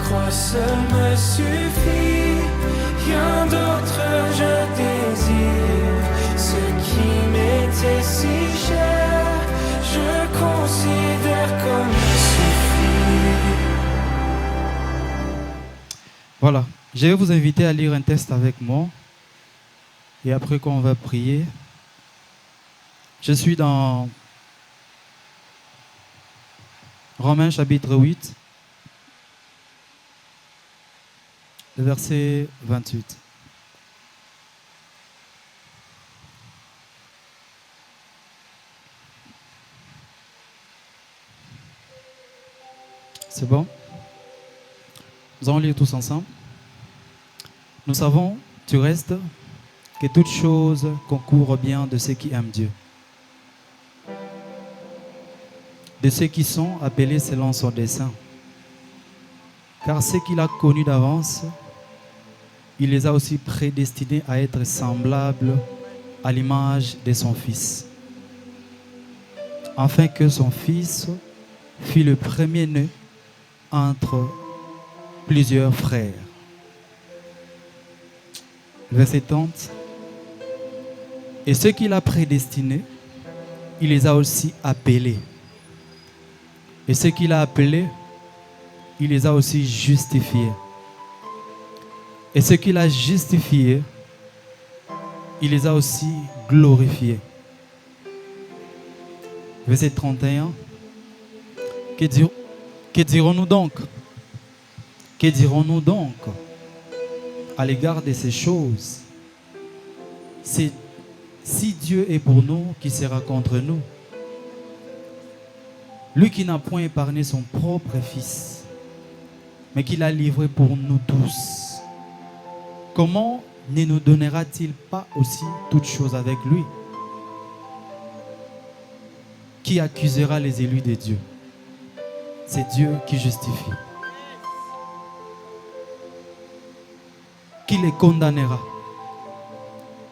croix seule me suffit, rien d'autre je désire. Ce qui m'était si cher, je considère comme suffit. Voilà, je vais vous inviter à lire un texte avec moi. Et après qu'on va prier, je suis dans Romains chapitre 8, le verset 28. C'est bon? Nous allons lire tous ensemble. Nous savons, du reste, que toute chose concourt au bien de ceux qui aiment Dieu, de ceux qui sont appelés selon son dessein. Car ceux qu'il a connus d'avance, il les a aussi prédestinés à être semblables à l'image de son Fils, afin que son Fils fût le premier-né entre plusieurs frères. Verset 30. Et ceux qu'il a prédestinés, il les a aussi appelés. Et ceux qu'il a appelés, il les a aussi justifiés. Et ceux qu'il a justifiés, il les a aussi glorifiés. Verset 31. Que dirons-nous donc? Que dirons-nous donc à l'égard de ces choses? Si Dieu est pour nous, qui sera contre nous? Lui qui n'a point épargné son propre Fils, mais qui l'a livré pour nous tous, comment ne nous donnera-t-il pas aussi toutes choses avec lui? Qui accusera les élus de Dieu? C'est Dieu qui justifie. Qui les condamnera?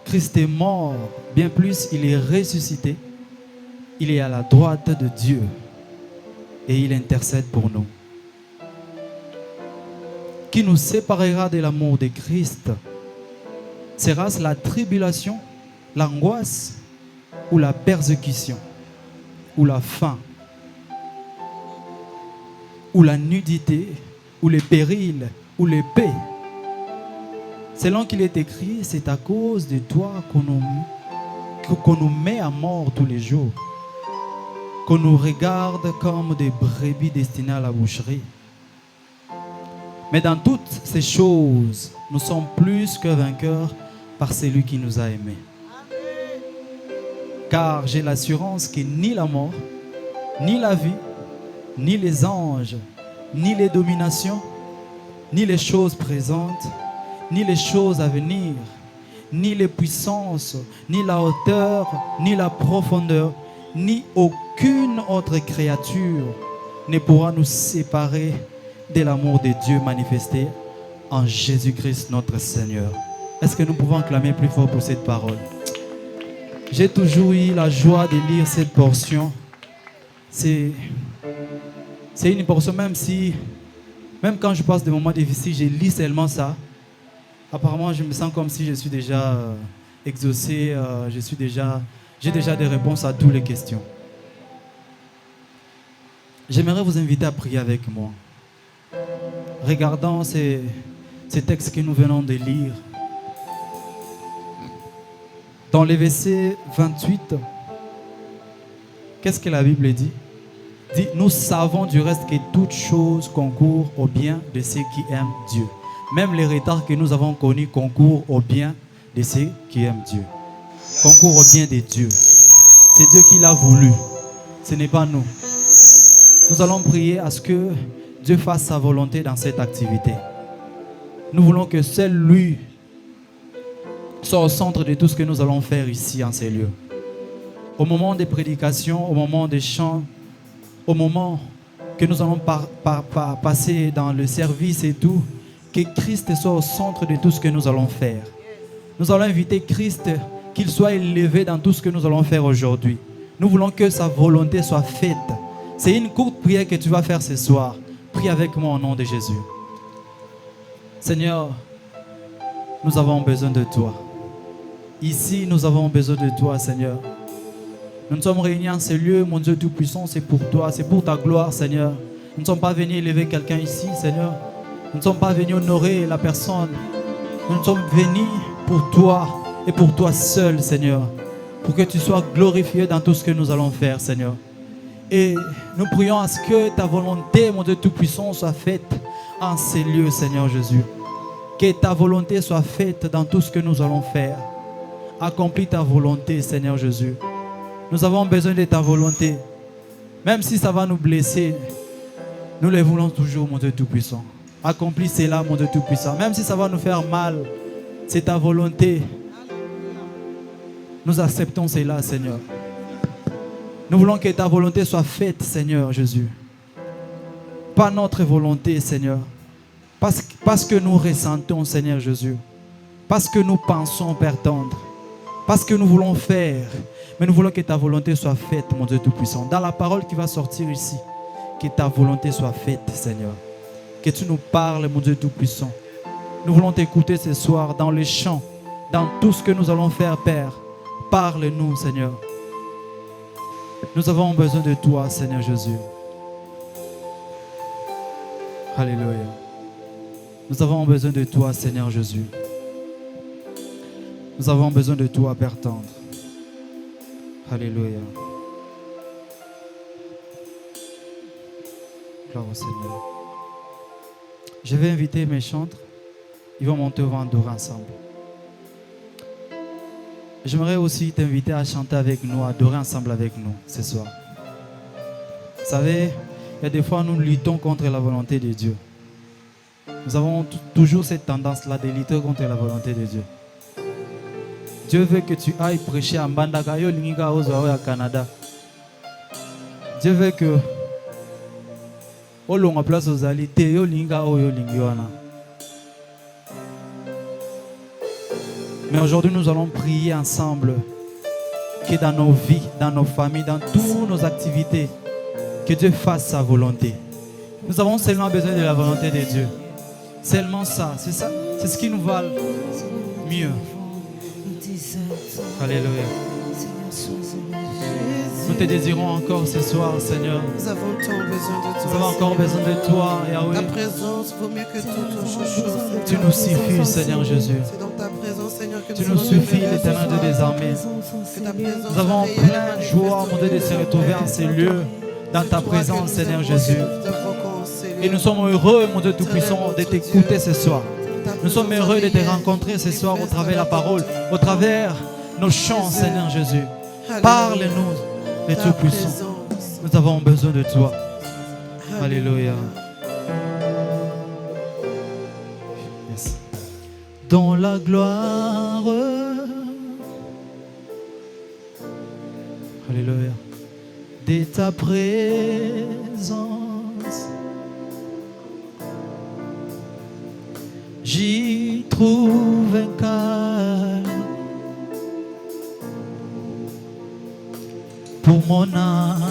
Christ est mort, bien plus, il est ressuscité. Il est à la droite de Dieu et il intercède pour nous. Qui nous séparera de l'amour de Christ? Sera-ce la tribulation, l'angoisse ou la persécution, ou la faim, ou la nudité, ou les périls, ou l'épée? Selon qu'il est écrit, c'est à cause de toi qu'on nous met à mort tous les jours, qu'on nous regarde comme des brebis destinées à la boucherie. Mais dans toutes ces choses, nous sommes plus que vainqueurs par celui qui nous a aimés. Car j'ai l'assurance que ni la mort, ni la vie, ni les anges, ni les dominations, ni les choses présentes, ni les choses à venir, ni les puissances, ni la hauteur, ni la profondeur, ni aucune autre créature ne pourra nous séparer de l'amour de Dieu manifesté en Jésus-Christ notre Seigneur. Est-ce que nous pouvons clamer plus fort pour cette parole? J'ai toujours eu la joie de lire cette portion. C'est une portion, même quand je passe des moments difficiles, je lis seulement ça. Apparemment, je me sens comme si je suis déjà exaucé, j'ai déjà des réponses à toutes les questions. J'aimerais vous inviter à prier avec moi. Regardons ces textes que nous venons de lire. Dans le verset 28, qu'est-ce que la Bible dit? Dit, nous savons du reste que toute chose concourt au bien de ceux qui aiment Dieu. Même les retards que nous avons connus concourent au bien de ceux qui aiment Dieu. Concourent au bien de Dieu. C'est Dieu qui l'a voulu. Ce n'est pas nous. Nous allons prier à ce que Dieu fasse sa volonté dans cette activité. Nous voulons que seul lui soit au centre de tout ce que nous allons faire ici en ces lieux. Au moment des prédications, au moment des chants, au moment que nous allons passer dans le service et tout, que Christ soit au centre de tout ce que nous allons faire. Nous allons inviter Christ, qu'il soit élevé dans tout ce que nous allons faire aujourd'hui. Nous voulons que sa volonté soit faite. C'est une courte prière que tu vas faire ce soir. Prie avec moi au nom de Jésus. Seigneur, nous avons besoin de toi. Ici, nous avons besoin de toi, Seigneur. Nous sommes réunis en ce lieu, mon Dieu Tout-Puissant, c'est pour toi, c'est pour ta gloire, Seigneur. Nous ne sommes pas venus élever quelqu'un ici, Seigneur. Nous ne sommes pas venus honorer la personne. Nous sommes venus pour toi et pour toi seul, Seigneur. Pour que tu sois glorifié dans tout ce que nous allons faire, Seigneur. Et nous prions à ce que ta volonté, mon Dieu Tout-Puissant, soit faite en ces lieux, Seigneur Jésus. Que ta volonté soit faite dans tout ce que nous allons faire. Accomplis ta volonté, Seigneur Jésus. Nous avons besoin de ta volonté. Même si ça va nous blesser, nous les voulons toujours, mon Dieu Tout-Puissant. Accomplis cela, mon Dieu Tout-Puissant. Même si ça va nous faire mal, c'est ta volonté. Nous acceptons cela, Seigneur. Nous voulons que ta volonté soit faite, Seigneur Jésus. Pas notre volonté, Seigneur. Parce que nous ressentons, Seigneur Jésus. Parce que nous pensons, Père tendre. Parce que nous voulons faire. Mais nous voulons que ta volonté soit faite, mon Dieu Tout-Puissant. Dans la parole qui va sortir ici, que ta volonté soit faite, Seigneur. Que tu nous parles, mon Dieu Tout-Puissant. Nous voulons t'écouter ce soir dans les chants, dans tout ce que nous allons faire, Père. Parle-nous, Seigneur. Nous avons besoin de toi, Seigneur Jésus. Alléluia. Nous avons besoin de toi, Seigneur Jésus. Nous avons besoin de toi, Père tendre. Alléluia. Gloire au Seigneur. Je vais inviter mes chantres. Ils vont monter au vent adorer ensemble. J'aimerais aussi t'inviter à chanter avec nous, à adorer ensemble avec nous ce soir. Vous savez, il y a des fois nous luttons contre la volonté de Dieu. Nous avons toujours cette tendance-là de lutter contre la volonté de Dieu. Dieu veut que tu ailles prêcher à Mbandaka, yo linga ozo au Canada. Dieu veut que au long place aux alités, yo linga o yo lingiwana. Mais aujourd'hui, nous allons prier ensemble que dans nos vies, dans nos familles, dans toutes nos activités, que Dieu fasse sa volonté. Nous avons seulement besoin de la volonté de Dieu. Seulement ça, c'est ça, c'est ce qui nous va mieux. Alléluia. Nous te désirons encore ce soir, Seigneur. Nous avons tant besoin de toi. Nous avons encore besoin de toi, Yahweh. Ta présence vaut mieux que toute autre chose. Tu nous suffis, Seigneur Jésus. C'est dans ta présence, Seigneur, que Tu nous nous allons suffis, libérer ce l'Éternel soir. de des armées. Que ta présence Nous avons soit réelle, plein de joie, mon Dieu, de se retrouver en ces lieux, dans ta présence, Seigneur Jésus. Et nous sommes heureux, mon Dieu Tout-Puissant, de t'écouter ce soir. Nous sommes heureux de te rencontrer ce soir au travers de la parole, au travers de nos chants, Seigneur Jésus. Parle-nous, le Tout-Puissant. Nous avons besoin de toi. Alléluia. Yes. Dans la gloire. Alléluia. De ta présence. J'y trouve un calme pour mon âme.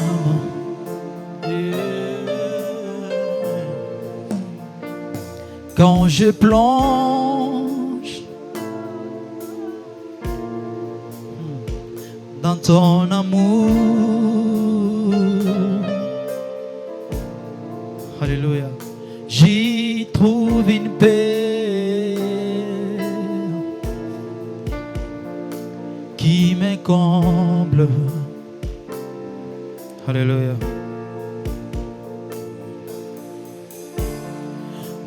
Quand je plonge dans ton amour, alléluia, j'y trouve une paix qui me comble. Alléluia.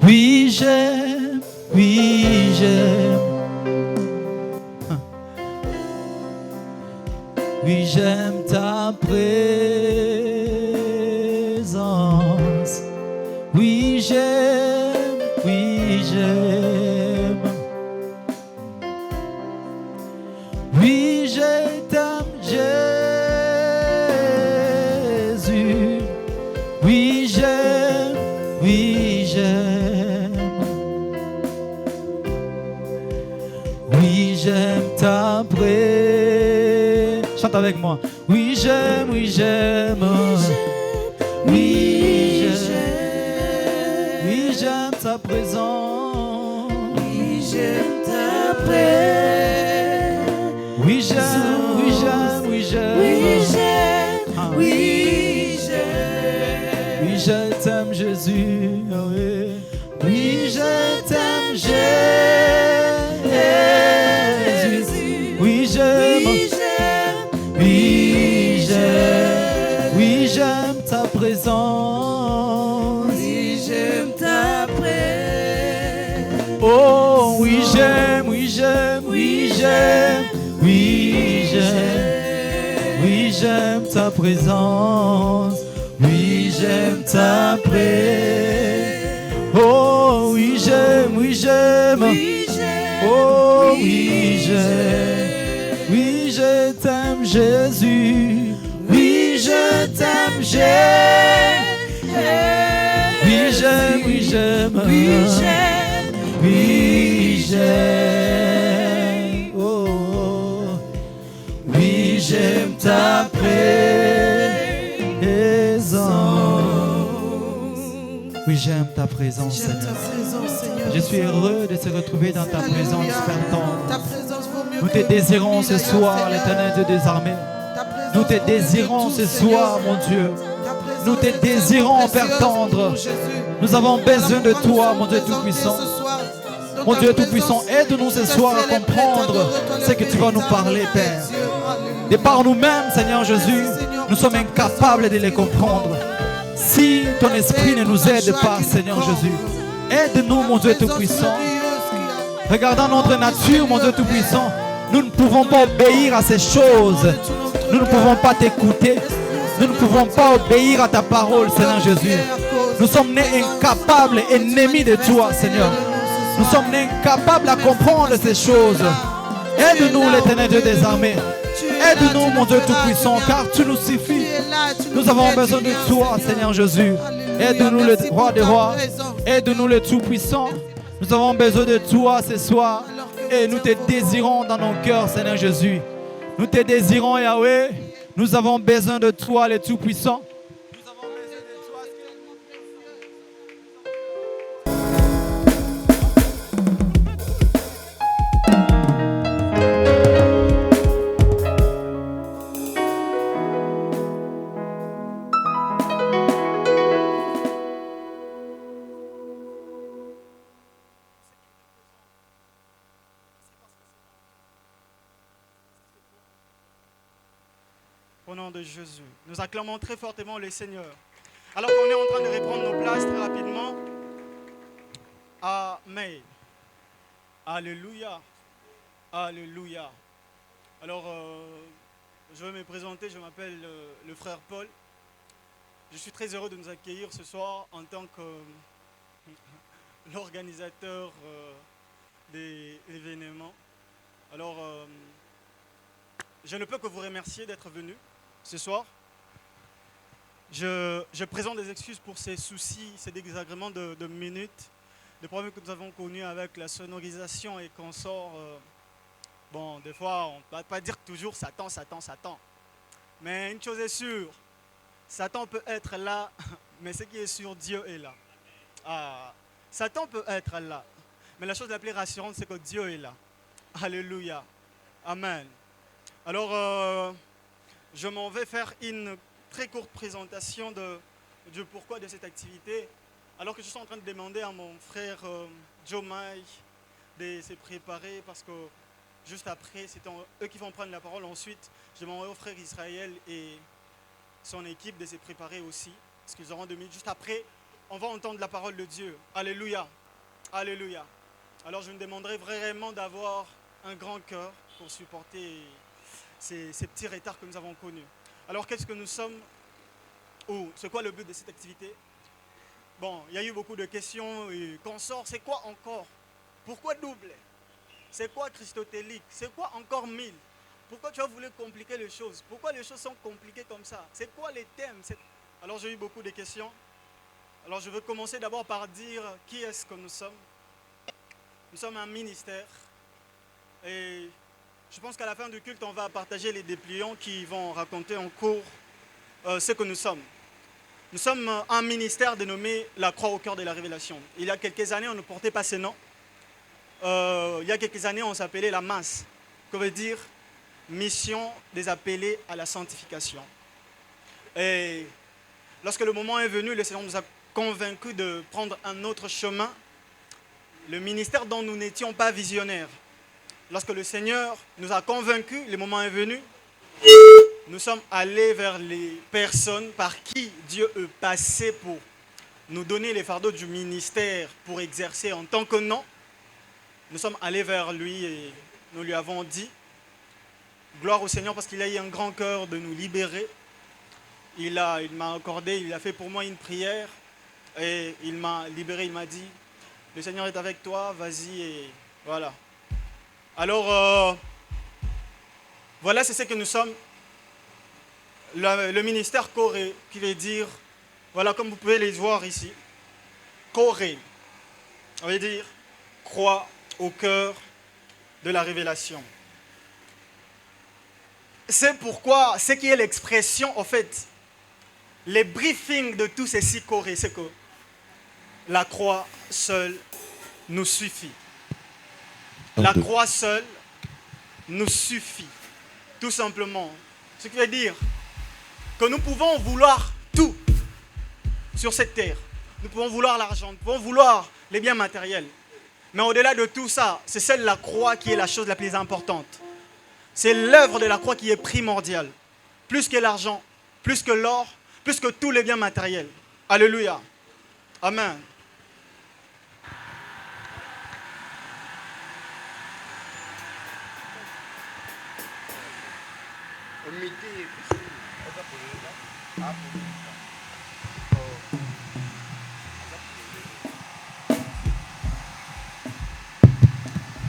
Oui, j'aime, oui, j'aime. Oui, j'aime ta présence. Oui, j'aime, oui, j'aime. Oui, je t'aime, Jésus. Oui, j'aime, oui, j'aime. Oui, j'aime ta présence. Chante avec moi. Oui, j'aime, oui, j'aime. Oui, j'aime. Oui, j'aime ta présence. j'aime t'après. Oui, j'aime, oui, j'aime, oui, j'aime. Oui, j'aime, Ah. oui, j'aime. Oui, je t'aime, Jésus. Ah oui. Oui, je t'aime, Jésus. Oui, j'aime. Oui, j'aime, Oui, j'aime. Oui, j'aime ta présence. oui, j'aime t'après. Oh, oui, j'aime, oui, j'aime, oui, j'aime. Oui, j'aime. Oui, j'aime ta présence. Oui, j'aime ta présence. Oh, oui, j'aime, oui, j'aime. Oui, j'aime, Oh, oui, j'aime. Oui, je t'aime, Jésus. Oui, je t'aime, Jésus. Oui, j'aime, oui, j'aime. oui, j'aime. Oui, j'aime. Oh, oh. Oui, j'aime ta présence. Oui, j'aime ta présence, J'aime ta Seigneur. présence, Seigneur. Je suis heureux de se retrouver dans ta présence, Alléluia. Père tendre. Ta présence vaut mieux Nous que te désirons ce mille soir, ailleurs, l'Éternel Dieu des armées. Ta présence Nous te vaut mieux que désirons tout, ce Seigneur. soir, mon Dieu. Ta présence Nous te est désirons, tellement Père précieuse tendre. pour nous, Jésus. Nous avons besoin de Alors, toi, nous mon Dieu sommes Tout-Puissant. présentés ce soir dans Mon ta Dieu présence. Tout-Puissant, aide-nous ce soir à comprendre ce que tu vas nous parler, Père. De par nous-mêmes, Seigneur Jésus, nous sommes incapables de les comprendre. Si ton esprit ne nous aide pas, Seigneur Jésus, aide-nous, mon Dieu Tout-Puissant. Regardant notre nature, mon Dieu Tout-Puissant, nous ne pouvons pas obéir à ces choses. Nous ne pouvons pas t'écouter. Nous ne pouvons pas obéir à ta parole, Seigneur Jésus. Nous sommes nés incapables, ennemis de toi, Seigneur. Nous sommes nés incapables à comprendre ces choses. Aide-nous, l'Éternel Dieu des armées. Aide-nous, mon Dieu Tout-Puissant, car tu nous suffis. Nous avons besoin de toi, Seigneur Jésus. Aide-nous, le roi des rois. Aide-nous, le Tout-Puissant. Nous avons besoin de toi ce soir. Et nous te désirons dans nos cœurs, Seigneur Jésus. Nous te désirons, Yahweh. Nous avons besoin de toi, le Tout-Puissant. Nous avons besoin de toi. Au nom de Jésus, nous acclamons très fortement le Seigneur. Alors qu'on est en train de reprendre nos places très rapidement. Amen. Alléluia. Alléluia. Alors, je vais me présenter, je m'appelle le frère Paul. Je suis très heureux de nous accueillir ce soir en tant que l'organisateur des événements. Alors, je ne peux que vous remercier d'être venus ce soir. Je présente des excuses pour ces soucis, ces désagréments de minutes, des problèmes que nous avons connus avec la sonorisation et qu'on sort. Bon, des fois, on ne va pas dire toujours Satan, Satan, Satan. Mais une chose est sûre, Satan peut être là, mais ce qui est sûr, Dieu est là. Ah, Satan peut être là, mais la chose la plus rassurante, c'est que Dieu est là. Alléluia. Amen. Alors, je m'en vais faire une très courte présentation du pourquoi de cette activité, alors que je suis en train de demander à mon frère Joe Mai de se préparer, parce que juste après, c'est eux qui vont prendre la parole. Ensuite, je demanderai au frère Israël et son équipe de se préparer aussi, parce qu'ils auront 2 minutes. Juste après, on va entendre la parole de Dieu. Alléluia. Alléluia. Alors, je me demanderai vraiment d'avoir un grand cœur pour supporter ces petits retards que nous avons connus. Alors, qu'est-ce que nous sommes? Ou c'est quoi le but de cette activité? Bon, il y a eu beaucoup de questions. Et consorts, c'est quoi encore? Pourquoi double? C'est quoi christotélique? C'est quoi encore 1000? Pourquoi tu as voulu compliquer les choses? Pourquoi les choses sont compliquées comme ça? C'est quoi les thèmes? Alors, j'ai eu beaucoup de questions. Alors, je vais commencer d'abord par dire qui est-ce que nous sommes. Nous sommes un ministère. Et je pense qu'à la fin du culte, on va partager les dépliants qui vont raconter en cours ce que nous sommes. Nous sommes un ministère dénommé La Croix au cœur de la Révélation. Il y a quelques années, on ne portait pas ce nom. il y a quelques années, on s'appelait la masse, que veut dire mission des appelés à la sanctification. Et lorsque le moment est venu, le Seigneur nous a convaincus de prendre un autre chemin, le ministère dont nous n'étions pas visionnaires. Lorsque le Seigneur nous a convaincus, le moment est venu, nous sommes allés vers les personnes par qui Dieu est passé pour nous donner les fardeaux du ministère pour exercer en tant que nom. Nous sommes allés vers lui et nous lui avons dit, gloire au Seigneur parce qu'il a eu un grand cœur de nous libérer. Il m'a accordé, il a fait pour moi une prière et il m'a libéré, il m'a dit, le Seigneur est avec toi, vas-y et voilà. Alors, voilà, c'est ce que nous sommes. Le ministère Corée, qui veut dire, voilà, comme vous pouvez les voir ici, Corée, ça veut dire croix au cœur de la révélation. C'est pourquoi, ce qui est l'expression, en fait, les briefings de tous ces six Corées, c'est que la croix seule nous suffit. La croix seule nous suffit, tout simplement. Ce qui veut dire que nous pouvons vouloir tout sur cette terre. Nous pouvons vouloir l'argent, nous pouvons vouloir les biens matériels. Mais au-delà de tout ça, c'est seule la croix qui est la chose la plus importante. C'est l'œuvre de la croix qui est primordiale. Plus que l'argent, plus que l'or, plus que tous les biens matériels. Alléluia. Amen.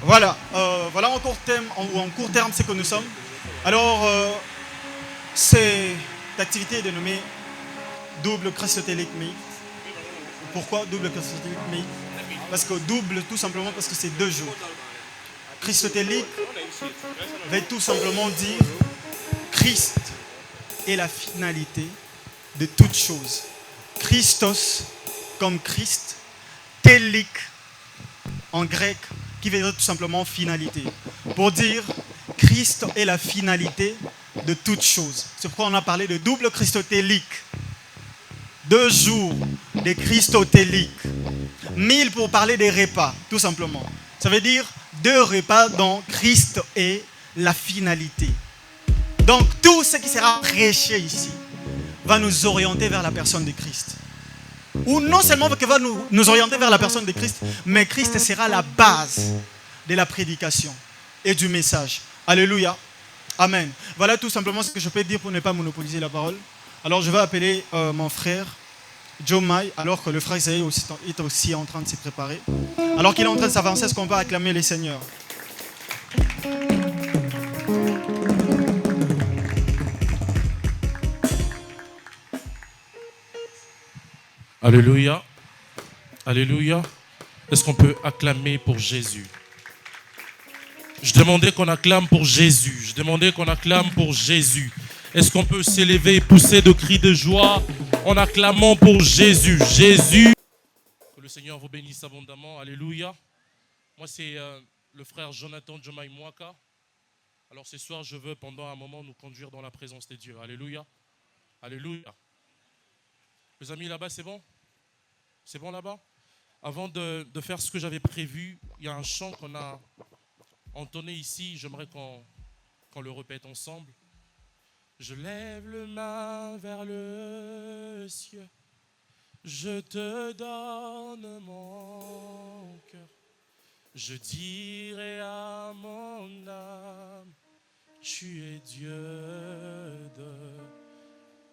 Voilà, voilà en court terme ce que nous sommes. Alors, cette activité est dénommée double christotélique mixte. Pourquoi double christotélique mixte? Parce que double, tout simplement parce que c'est 2 jours. Christotélique veut tout simplement dire Christ est la finalité de toute chose. Christos comme Christ, télique en grec, qui veut dire tout simplement finalité. Pour dire Christ est la finalité de toute chose. C'est pourquoi on a parlé de double christotélique. 2 jours de christotélique. 1000 pour parler des repas, tout simplement. Ça veut dire 2 repas dont Christ est la finalité. Donc tout ce qui sera prêché ici va nous orienter vers la personne de Christ. Ou non seulement que va nous orienter vers la personne de Christ, mais Christ sera la base de la prédication et du message. Alléluia. Amen. Voilà tout simplement ce que je peux dire pour ne pas monopoliser la parole. Alors je vais appeler mon frère Joe Mai, alors que le frère Isaïe est aussi en train de se préparer. Alors qu'il est en train de s'avancer, est-ce qu'on peut acclamer les seigneurs? Alléluia. Alléluia. Est-ce qu'on peut acclamer pour Jésus? Je demandais qu'on acclame pour Jésus. Je demandais qu'on acclame pour Jésus. Est-ce qu'on peut s'élever et pousser de cris de joie en acclamant pour Jésus? Jésus. Que le Seigneur vous bénisse abondamment. Alléluia. Moi, c'est le frère Jonathan Jomai Mwaka. Alors ce soir, je veux pendant un moment nous conduire dans la présence de Dieu. Alléluia. Alléluia. Les amis, là-bas, c'est bon? C'est bon là-bas? Avant de faire ce que j'avais prévu, il y a un chant qu'on a entonné ici. J'aimerais qu'on le répète ensemble. Je lève le main vers le ciel. Je te donne mon cœur. Je dirai à mon âme, tu es Dieu de...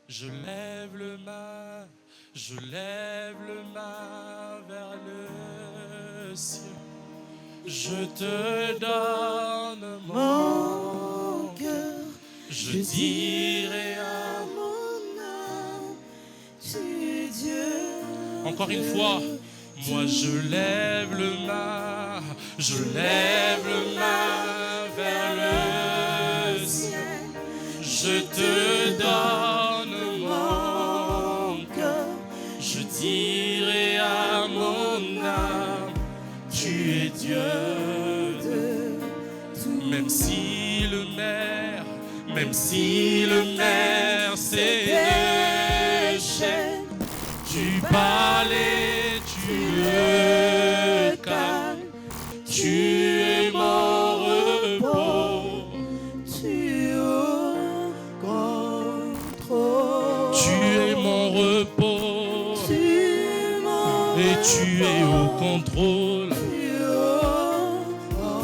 Je lève le main vers le ciel. Je te donne mon cœur. Je dirai à mon âme, tu es Dieu. Encore une fois, moi je lève le main vers le ciel. Je te donne mon cœur. Je dirai à mon âme, tu es Dieu. Même si le maire s'est déchaîné, tu parlais, tu le calmes, tu es mon repos, Tu au contrôle. tu es mon repos, et tu es au contrôle.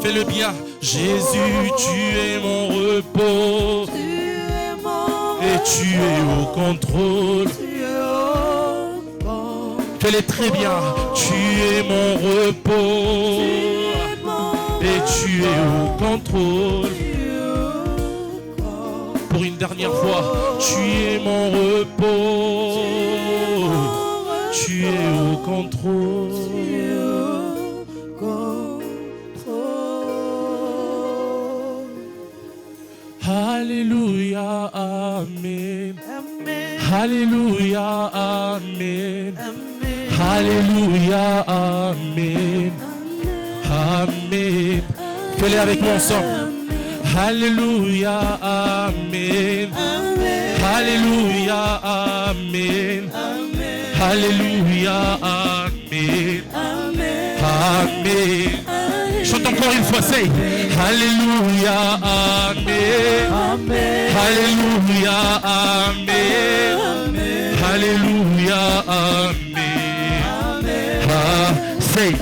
Fais-le bien, Jésus, tu es mon repos, et tu es au contrôle. Fais-le très bien, tu es mon repos, et tu es au contrôle. Pour une dernière fois, tu es mon repos, tu es au contrôle. Alléluia, Amen. Alléluia, Amen. Alléluia, Amen. Amen. Fais-les avec moi ensemble. Alléluia, Amen. Alléluia, Amen. Alléluia, Amen. Amen. Chante encore une fois, c'est Alléluia, Amen. Alléluia, Amen. Alléluia, Amen. C'est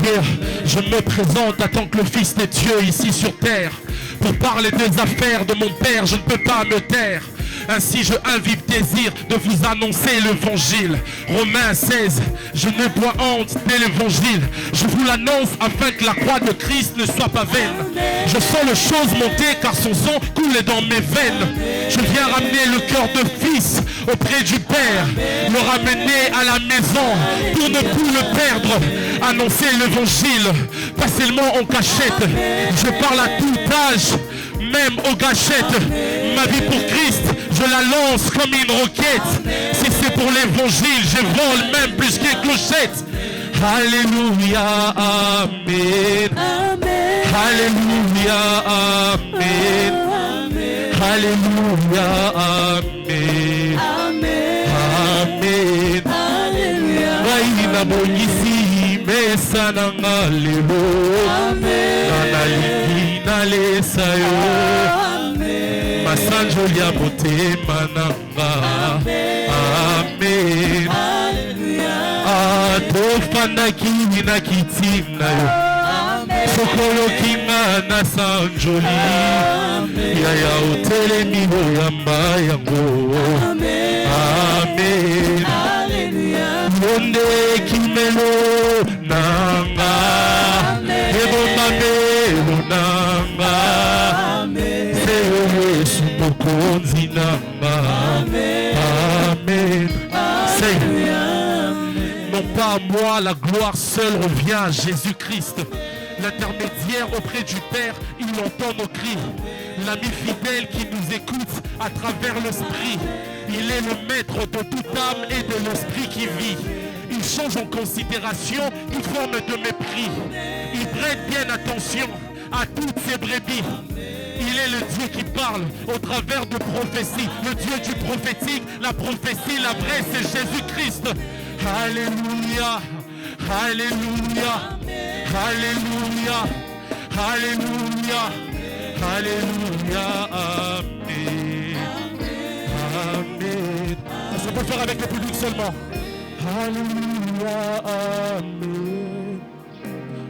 yeah. Je me présente en tant que le Fils de Dieu ici sur terre. Pour parler des affaires de mon Père, je ne peux pas me taire. Ainsi je invive désir de vous annoncer l'évangile. Romains 16, je n'ai point honte de l'évangile. Je vous l'annonce afin que la croix de Christ ne soit pas vaine. Je sens les choses monter car son sang coule dans mes veines. Je viens ramener le cœur de fils auprès du Père, le ramener à la maison pour ne plus le perdre. Annoncer l'évangile, pas seulement en cachette. Je parle à tout âge, même aux gâchettes. Ma vie pour Christ, je la lance comme une roquette. Si c'est pour l'évangile, je vole même plus qu'une clochette. Alléluia, Amen. Alléluia, Amen. Alléluia, Amen. Amen. Raina bongisi mesa nanga lelo. Nanalingi nalesa yo. Masanjo ya motema nanga. Amen. Atofandaki na kiti na yo. Sokolo kinga na sanjoli. Yaya otelemi oyamba yango. Amen. Monde kimelo nanga. Eboma melo nanga. Seo Yesu mokonzi nanga. Amen. Non pas à moi, la gloire seule revient à Jésus-Christ. L'intermédiaire auprès du Père, il entend nos cris. L'ami fidèle qui nous écoute à travers l'esprit. Il est le maître de toute âme et de l'esprit qui vit. Il change en considération toute forme de mépris. Il prête bien attention à toutes ses brebis. Il est le Dieu qui parle au travers de prophéties. Le Dieu du prophétique, la prophétie, la vraie, c'est Jésus-Christ. Alléluia, Alléluia, Alléluia, Alléluia, Alléluia, Amen, Amen. Est-ce qu'on peut faire avec le public seulement? Alléluia, Amen,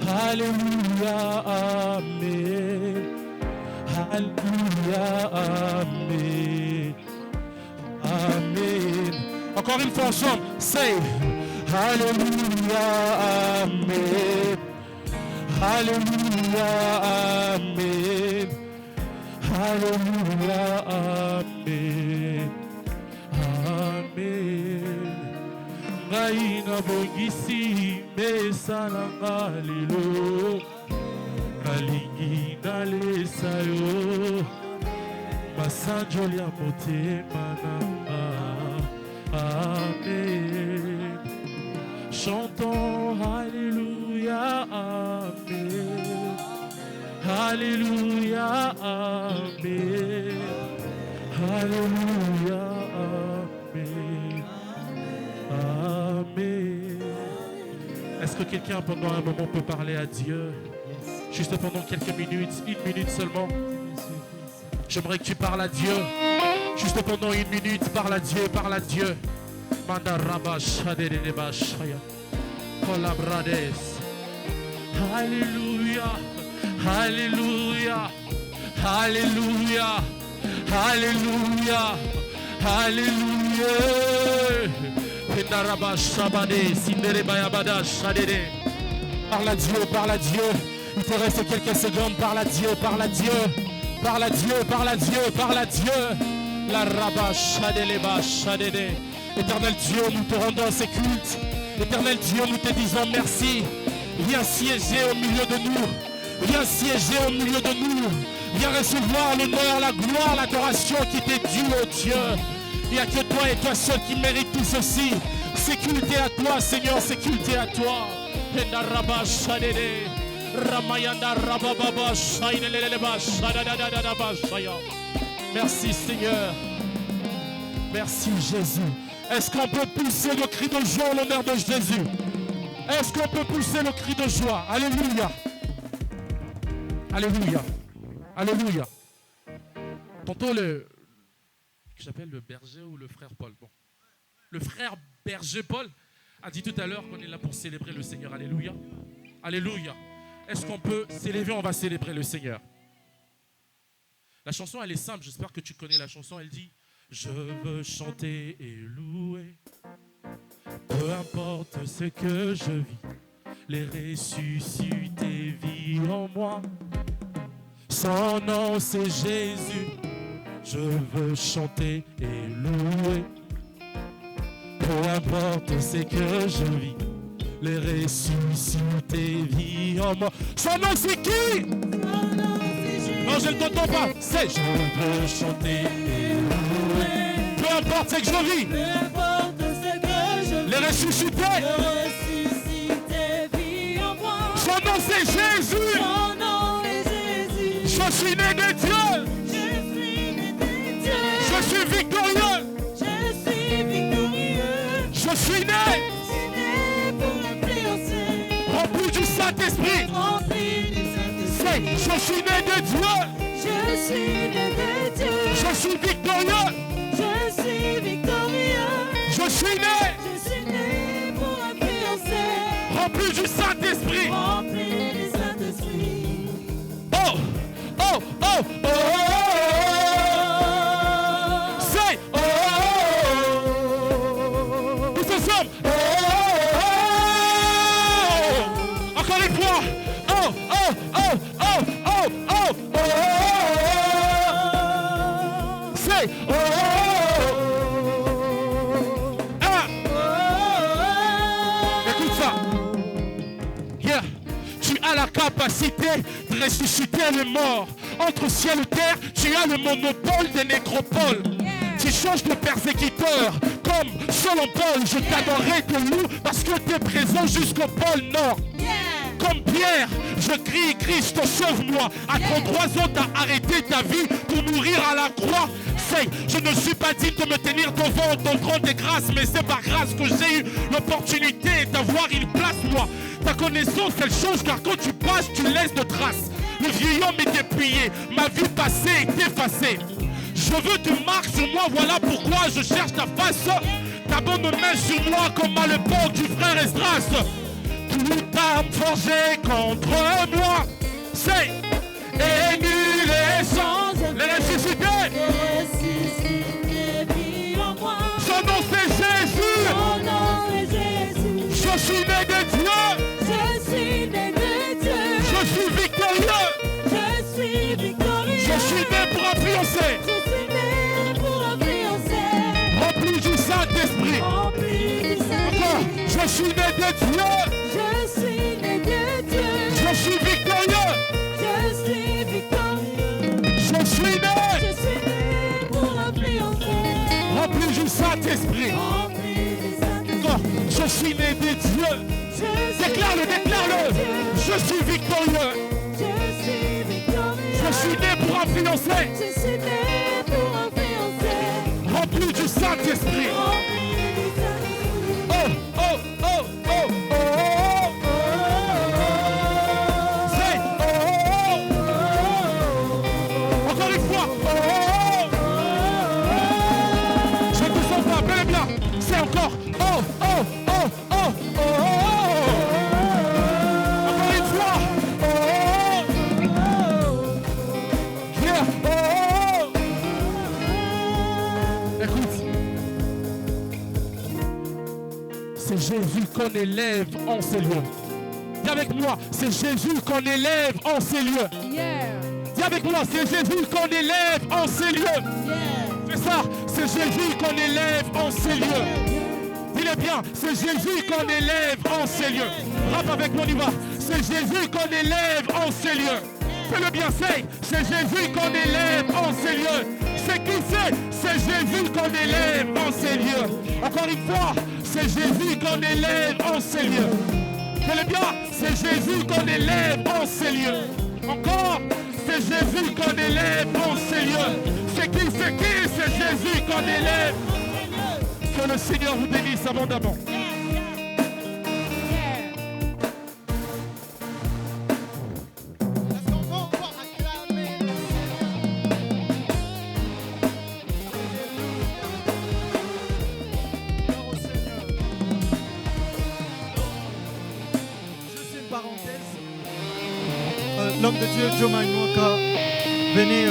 Alléluia, Amen, Alléluia, Amen, Amen. Encore une fois ensemble, say Alléluia, Amen. Alléluia, Amen. Alléluia, Amen. Amen. Ngaina bongisi mesa nanga lelo. Nalingi nalesa yo. Masanjoli ya motema nanga. Amen. Chantons Alléluia, Amen. Alléluia, Amen. Alléluia, Amen. Amen. Est-ce que quelqu'un pendant un moment peut parler à Dieu? Juste pendant quelques minutes, 1 minute seulement. J'aimerais que tu parles à Dieu. Juste pendant 1 minute, parle à Dieu, parle à Dieu. Alléluia, Alléluia, Alléluia, Alléluia, Alléluia. Parle à Dieu, parle à Dieu. Il te reste quelques secondes, parle à Dieu, parle à Dieu. Parle à Dieu, parle à Dieu, parle à Dieu. La rabache, Éternel Dieu, nous te rendons ces cultes. Éternel Dieu, nous te disons merci. Viens siéger au milieu de nous. Viens siéger au milieu de nous. Viens recevoir l'honneur, la gloire, l'adoration qui t'est due, oh Dieu. Il n'y a que toi et toi seul qui mérite tout ceci. C'est culté à toi, Seigneur, c'est culté à toi. Merci Seigneur. Merci Jésus. Est-ce qu'on peut pousser le cri de joie en l'honneur de Jésus? Est-ce qu'on peut pousser le cri de joie? Alléluia. Alléluia. Alléluia. Tantôt j'appelle le berger ou le frère Paul. Bon. Le frère berger Paul a dit tout à l'heure qu'on est là pour célébrer le Seigneur. Alléluia. Alléluia. Est-ce qu'on peut s'élever? On va célébrer le Seigneur. La chanson, elle est simple. J'espère que tu connais la chanson. Elle dit: je veux chanter et louer, peu importe ce que je vis, les ressuscités vivent en moi. Son nom c'est Jésus. Je veux chanter et louer, peu importe ce que je vis, les ressuscités vivent en moi. Son nom c'est qui? Non, je ne t'entends pas. C'est je veux chanter et louer, peu importe ce que je vis, les ressuscités vivent en moi. Son nom c'est Jésus. Je suis né de Dieu. Je suis victorieux. Je suis né rempli du Saint-Esprit. Je suis né de Dieu. Je suis victorieux. Je suis né rempli du Saint-Esprit. Oh, oh, oh, oh, say, oh, nous sommes, encore une fois, oh, oh, oh, oh, oh, oh, oh, say, oh, écoute ça, yeah, tu as la capacité de ressusciter les morts. Entre ciel et terre, tu as le monopole des nécropoles. Tu changes de persécuteur. Comme selon Paul, je t'adorerai de loup parce que tu es présent jusqu'au pôle Nord. Comme Pierre, je crie, Christ, sauve-moi. À 33 ans, tu as arrêté ta vie pour mourir à la croix. Je ne suis pas digne de me tenir devant ton trône de grâce, mais c'est par grâce que j'ai eu l'opportunité d'avoir une place, moi. Ta connaissance, elle change, car quand tu passes, tu laisses de traces. Le vieil homme est dépouillé, ma vie passée est effacée. Je veux tu marques sur moi, voilà pourquoi je cherche ta face. Ta bonne main sur moi comme à l'époque du frère Esdras. Tout a forgé contre moi, c'est et nul est sans les ressuscités. Son nom c'est Jésus. Je suis né de Dieu. Je suis victorieux. Je suis né pour influencer. Rempli du Saint-Esprit. Encore. Je suis né de Dieu. Je suis victorieux. Je suis né pour influencer. Rempli du Saint-Esprit. Encore. Je suis né de Dieu. Déclare-le, déclare-le. Je suis victorieux. fiancé. Je suis né pour un fiancé. Rempli du Saint-Esprit. Rempli du Saint-Esprit. Oh, oh, oh, oh, oh, oh, oh. Say, oh, oh, oh. Encore une fois. Oh, oh, oh. Je te sens pas, bel et bien. C'est encore. Oh, oh, oh, oh, oh, oh. Encore une fois. Oh, oh. Yeah. Oh, oh. Écoute. C'est Jésus qu'on élève en ces lieux. Dis avec moi, c'est Jésus qu'on élève en ces lieux. Yeah. Dis avec moi, c'est Jésus qu'on élève en ces lieux. Yeah. C'est ça, c'est Jésus qu'on élève en ces lieux. Dis-le bien, c'est Jésus qu'on élève en ces lieux. Rappe avec moi, on y va. C'est Jésus qu'on élève en ces lieux. Fais-le bien, c'est Jésus qu'on élève en ces lieux. C'est qui c'est Jésus qu'on élève en ces lieux. Encore une fois, c'est Jésus qu'on élève en ces lieux. Fais-le bien, c'est Jésus qu'on élève en ces lieux. Encore, c'est Jésus qu'on élève en ces lieux. C'est qui c'est Jésus qu'on élève. Que le Seigneur vous bénisse abondamment. Juste une parenthèse. L'homme de Dieu, Joe Manuoka, venait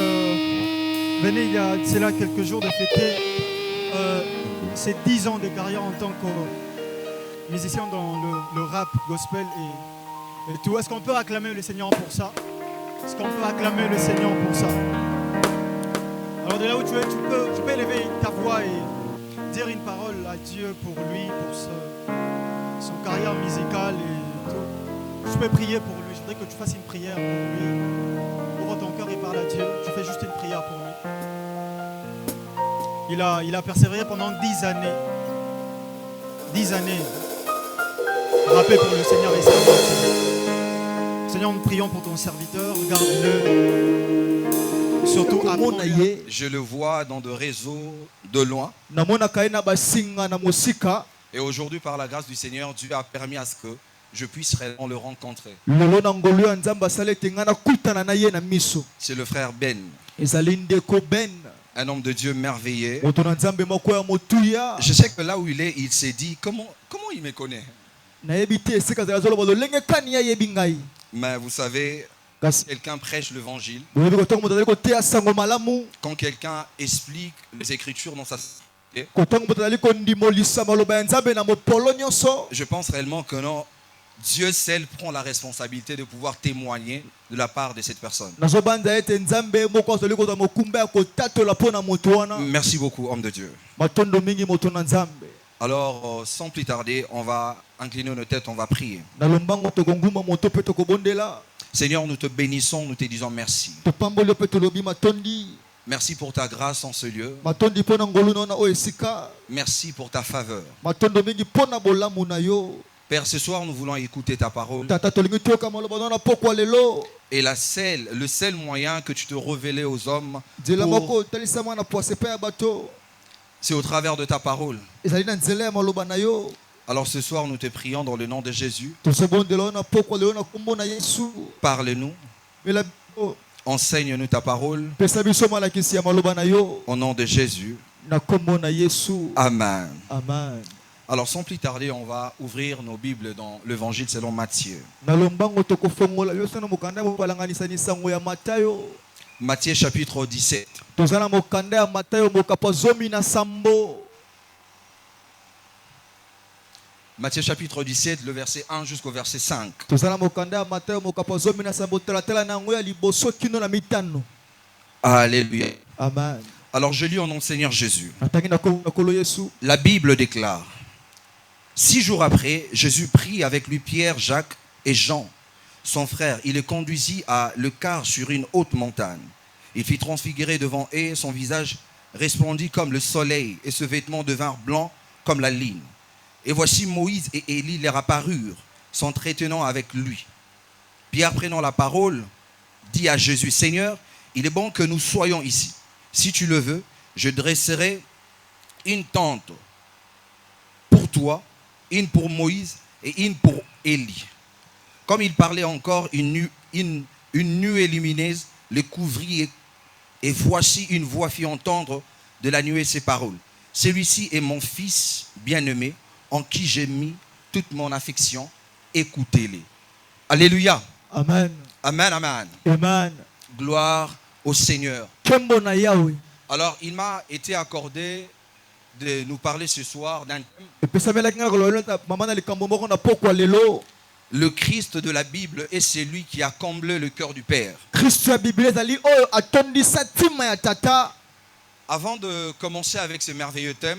il y a c'est là quelques jours de fêter ses 10 ans de carrière en tant que musicien dans le rap, gospel et tout. Est-ce qu'on peut acclamer le Seigneur pour ça? Est-ce qu'on peut acclamer le Seigneur pour ça? Alors de là où tu es, tu peux élever ta voix et dire une parole à Dieu pour lui, pour son carrière musicale et tout. Tu peux prier pour lui. Je voudrais que tu fasses une prière pour lui. Ouvre ton cœur et parle à Dieu. Tu fais juste une prière pour lui. Il a persévéré pendant 10 années. 10 années. Rappelez pour le Seigneur et Seigneur. Seigneur, nous prions pour ton serviteur. Regarde-le. Surtout à mon aïe. Je le vois dans des réseaux de loin. Et aujourd'hui, par la grâce du Seigneur, Dieu a permis à ce que je puisse réellement le rencontrer. C'est le frère Ben, un homme de Dieu merveilleux. Je sais que là où il est, il s'est dit, comment il me connaît? Mais vous savez, quelqu'un prêche l'évangile, quand quelqu'un explique les Écritures dans sa société, je pense réellement que non, Dieu seul prend la responsabilité de pouvoir témoigner de la part de cette personne. Merci beaucoup, homme de Dieu. Alors, sans plus tarder, on va incliner nos têtes, on va prier. Seigneur, nous te bénissons, nous te disons merci. Merci pour ta grâce en ce lieu. Merci pour ta faveur. Père, ce soir, nous voulons écouter ta parole. Et le seul moyen que tu te révélais aux hommes, c'est au travers de ta parole. Alors ce soir, nous te prions dans le nom de Jésus. Parle-nous. Enseigne-nous ta parole. Au nom de Jésus. Amen. Amen. Alors sans plus tarder, on va ouvrir nos Bibles dans l'Évangile selon Matthieu. Matthieu chapitre 17. Matthieu chapitre 17, le verset 1 jusqu'au verset 5. Alléluia. Amen. Alors je lis au nom du Seigneur Jésus. La Bible déclare: 6 jours après, Jésus prit avec lui Pierre, Jacques et Jean, son frère. Il les conduisit à l'écart sur une haute montagne. Il fit transfigurer devant eux, son visage resplendit comme le soleil et ses vêtements devinrent blancs comme la ligne. Et voici Moïse et Élie leur apparurent, s'entretenant avec lui. Pierre, prenant la parole, dit à Jésus: Seigneur, il est bon que nous soyons ici. Si tu le veux, je dresserai une tente pour toi, une pour Moïse et une pour Élie. Comme il parlait encore, une nuée lumineuse le couvrit et voici une voix fit entendre de la nuée ces paroles. Celui-ci est mon fils bien-aimé en qui j'ai mis toute mon affection. Écoutez-les. Alléluia. Amen. Amen, amen. Amen. Gloire au Seigneur. Kembo na Yahweh. Alors, il m'a été accordé de nous parler ce soir d'un thème. Le Christ de la Bible est celui qui a comblé le cœur du Père. Avant de commencer avec ce merveilleux thème,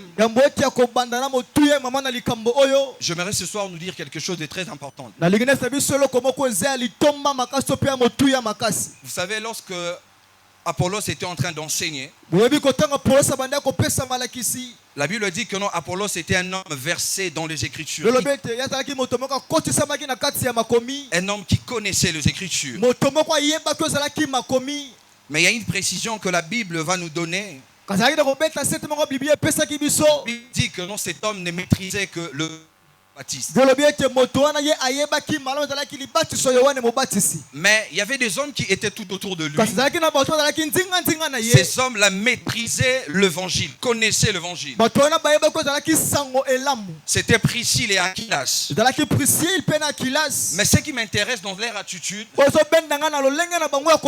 j'aimerais ce soir nous dire quelque chose de très important. Vous savez, lorsque Apollos était en train d'enseigner, la Bible dit que non, Apollos était un homme versé dans les Écritures. Un homme qui connaissait les Écritures. Mais il y a une précision que la Bible va nous donner. La Bible dit que non, cet homme ne maîtrisait que le baptiste. Mais il y avait des hommes qui étaient tout autour de lui. Ces hommes-là maîtrisaient l'évangile, connaissaient l'évangile. C'était Priscille et Aquilas. Mais ce qui m'intéresse dans leur attitude,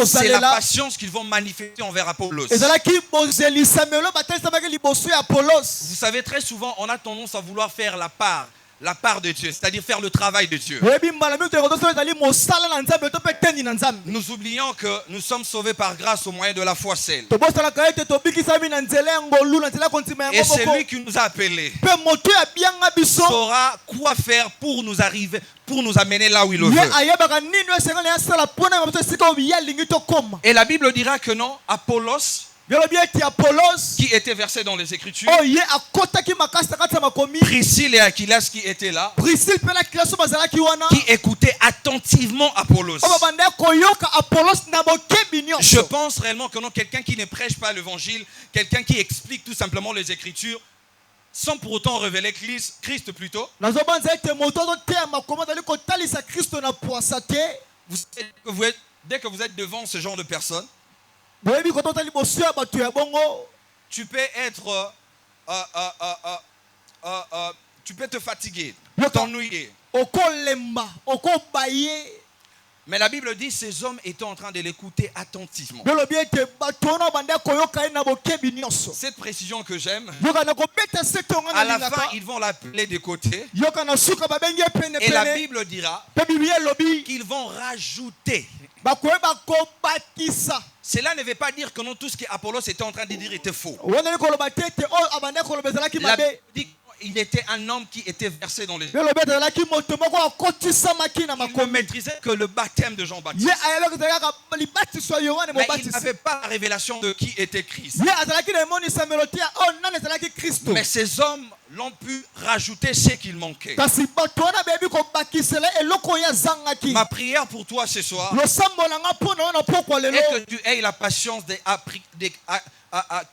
c'est la patience qu'ils vont manifester envers Apollos. Vous savez, très souvent, on a tendance à vouloir faire la part de Dieu, c'est-à-dire faire le travail de Dieu. Nous oublions que nous sommes sauvés par grâce au moyen de la foi seule. Et celui qui nous a appelés saura quoi faire pour nous arriver, pour nous amener là où il le veut. Et la Bible dira que non, Apollos, qui était versé dans les Écritures, Priscille et Aquilas qui étaient là, qui écoutaient attentivement Apollos. Je pense réellement que non, quelqu'un qui ne prêche pas l'évangile, quelqu'un qui explique tout simplement les Écritures, sans pour autant révéler Christ plutôt, vous savez que dès que vous êtes devant ce genre de personnes, tu peux être tu peux te fatiguer, t'ennuyer. Mais la Bible dit ces hommes étaient en train de l'écouter attentivement. Cette précision que j'aime, à la fin ils vont l'appeler de côté. Et la Bible dira qu'ils vont rajouter. Cela ne veut pas dire que non, tout ce qu'Apollos était en train de dire était faux. La Bible dit qu'il était un homme qui était versé dans les... Il ne maîtrisait que le baptême de Jean-Baptiste. Mais il n'avait pas la révélation de qui était Christ. Mais ces hommes l'ont pu rajouter ce qu'il manquait. Ma prière pour toi ce soir est que tu aies la patience de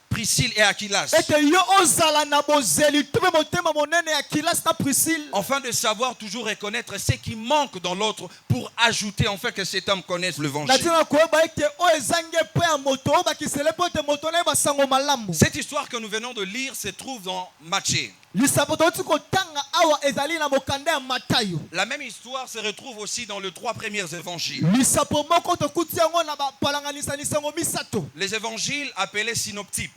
Priscille et Aquilas, afin de savoir toujours reconnaître ce qui manque dans l'autre pour ajouter enfin que cet homme connaisse l'évangile. Cette histoire que nous venons de lire se trouve dans Matthieu. La même histoire se retrouve aussi dans les 3 premiers évangiles. Les évangiles appelés synoptiques,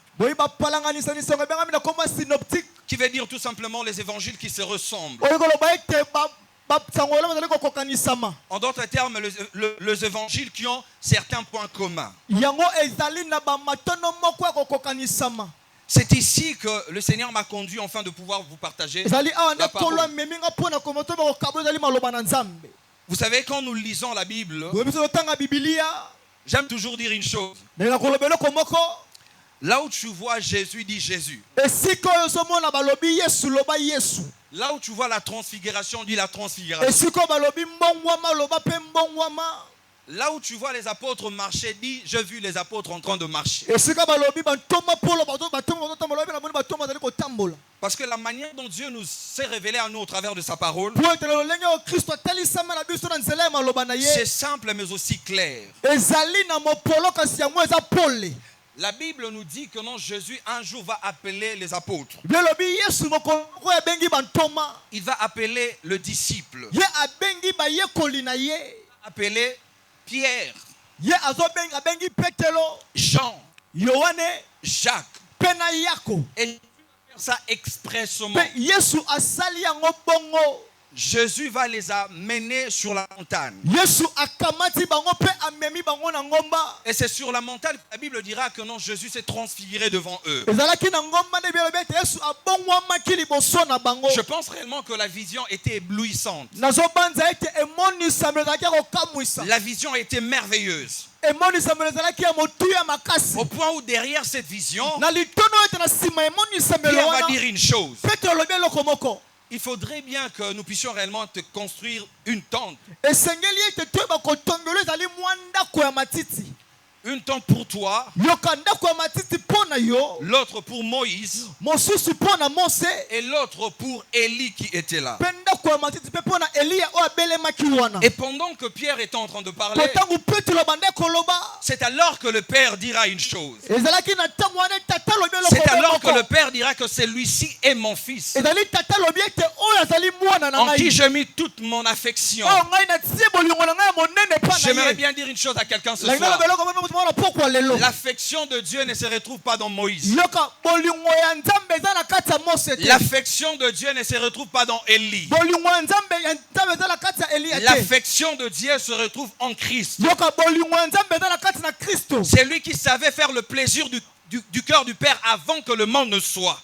qui veut dire tout simplement les évangiles qui se ressemblent. En d'autres termes, les évangiles qui ont certains points communs. C'est ici que le Seigneur m'a conduit afin de pouvoir vous partager la parole. Vous savez, quand nous lisons la Bible, j'aime toujours dire une chose. Là où tu vois Jésus, dit Jésus. Là où tu vois la transfiguration, dit la transfiguration. Là où tu vois les apôtres marcher, dis, j'ai vu les apôtres en train de marcher. Parce que la manière dont Dieu nous s'est révélé à nous au travers de sa parole, c'est simple mais aussi clair. La Bible nous dit que non, Jésus un jour va appeler les apôtres. Il va appeler le disciple. Il va appeler Pierre, Jean, Jacques. Et faire ça expressement. Jésus va les amener sur la montagne. Et c'est sur la montagne que la Bible dira que non, Jésus s'est transfiguré devant eux. Je pense réellement que la vision était éblouissante. La vision était merveilleuse. Au point où derrière cette vision, Pierre va dire une chose. Il faudrait bien que nous puissions réellement te construire une tente. Une tente pour toi, l'autre pour Moïse, et l'autre pour Élie qui était là. Et pendant que Pierre était en train de parler, c'est alors que le Père dira une chose. C'est alors que le Père dira que celui-ci est mon fils, en qui j'ai mis toute mon affection. J'aimerais bien dire une chose à quelqu'un ce soir. L'affection de Dieu ne se retrouve pas dans Moïse. L'affection de Dieu ne se retrouve pas dans Élie. L'affection de Dieu se retrouve en Christ. C'est lui qui savait faire le plaisir du cœur du Père avant que le monde ne soit.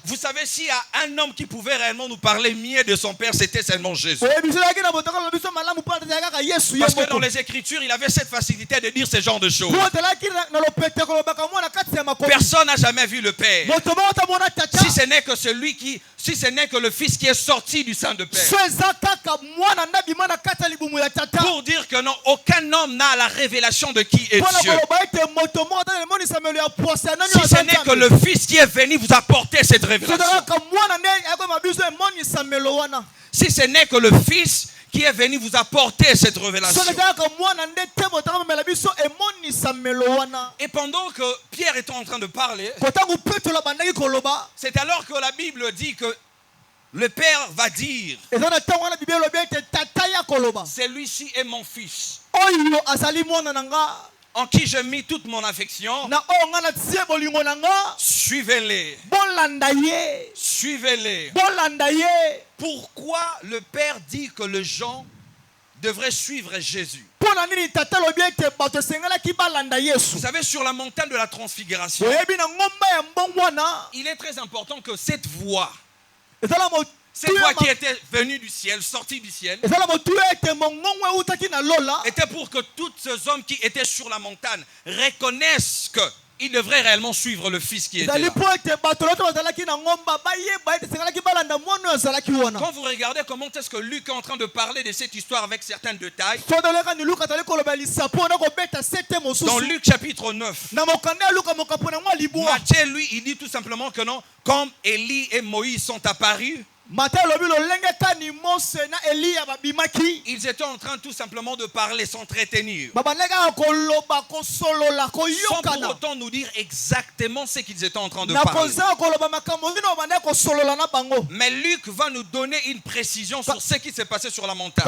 Vous savez, s'il y a un homme qui pouvait réellement nous parler mieux de son Père, c'était seulement Jésus. Parce que dans les Écritures, il avait cette facilité de dire ce genre de choses. Personne n'a jamais vu le Père, si ce n'est que si ce n'est que le Fils qui est sorti du sein de Père. Pour dire que non, aucun homme n'a la révélation de qui est Dieu. Si ce n'est que le Fils qui est venu vous apporter cette révélation. Si ce n'est que le Fils qui est venu vous apporter cette révélation. Et pendant que Pierre était en train de parler, c'est alors que la Bible dit que le Père va dire, celui-ci est mon fils, en qui j'ai mis toute mon affection. Suivez-les. Suivez-les. Pourquoi le Père dit que les gens devraient suivre Jésus? Vous savez, sur la montagne de la transfiguration, il est très important que cette voix qui était venue du ciel, sortie du ciel, était pour que tous ces hommes qui étaient sur la montagne reconnaissent qu'ils devraient réellement suivre le Fils qui était là. Quand vous regardez comment est-ce que Luc est en train de parler de cette histoire avec certains détails, dans Luc chapitre 9, Matthieu, lui, il dit tout simplement que non, comme Élie et Moïse sont apparus, ils étaient en train tout simplement de parler, s'entretenir, sans pour autant nous dire exactement ce qu'ils étaient en train de parler. Mais Luc va nous donner une précision sur ce qui s'est passé sur la montagne.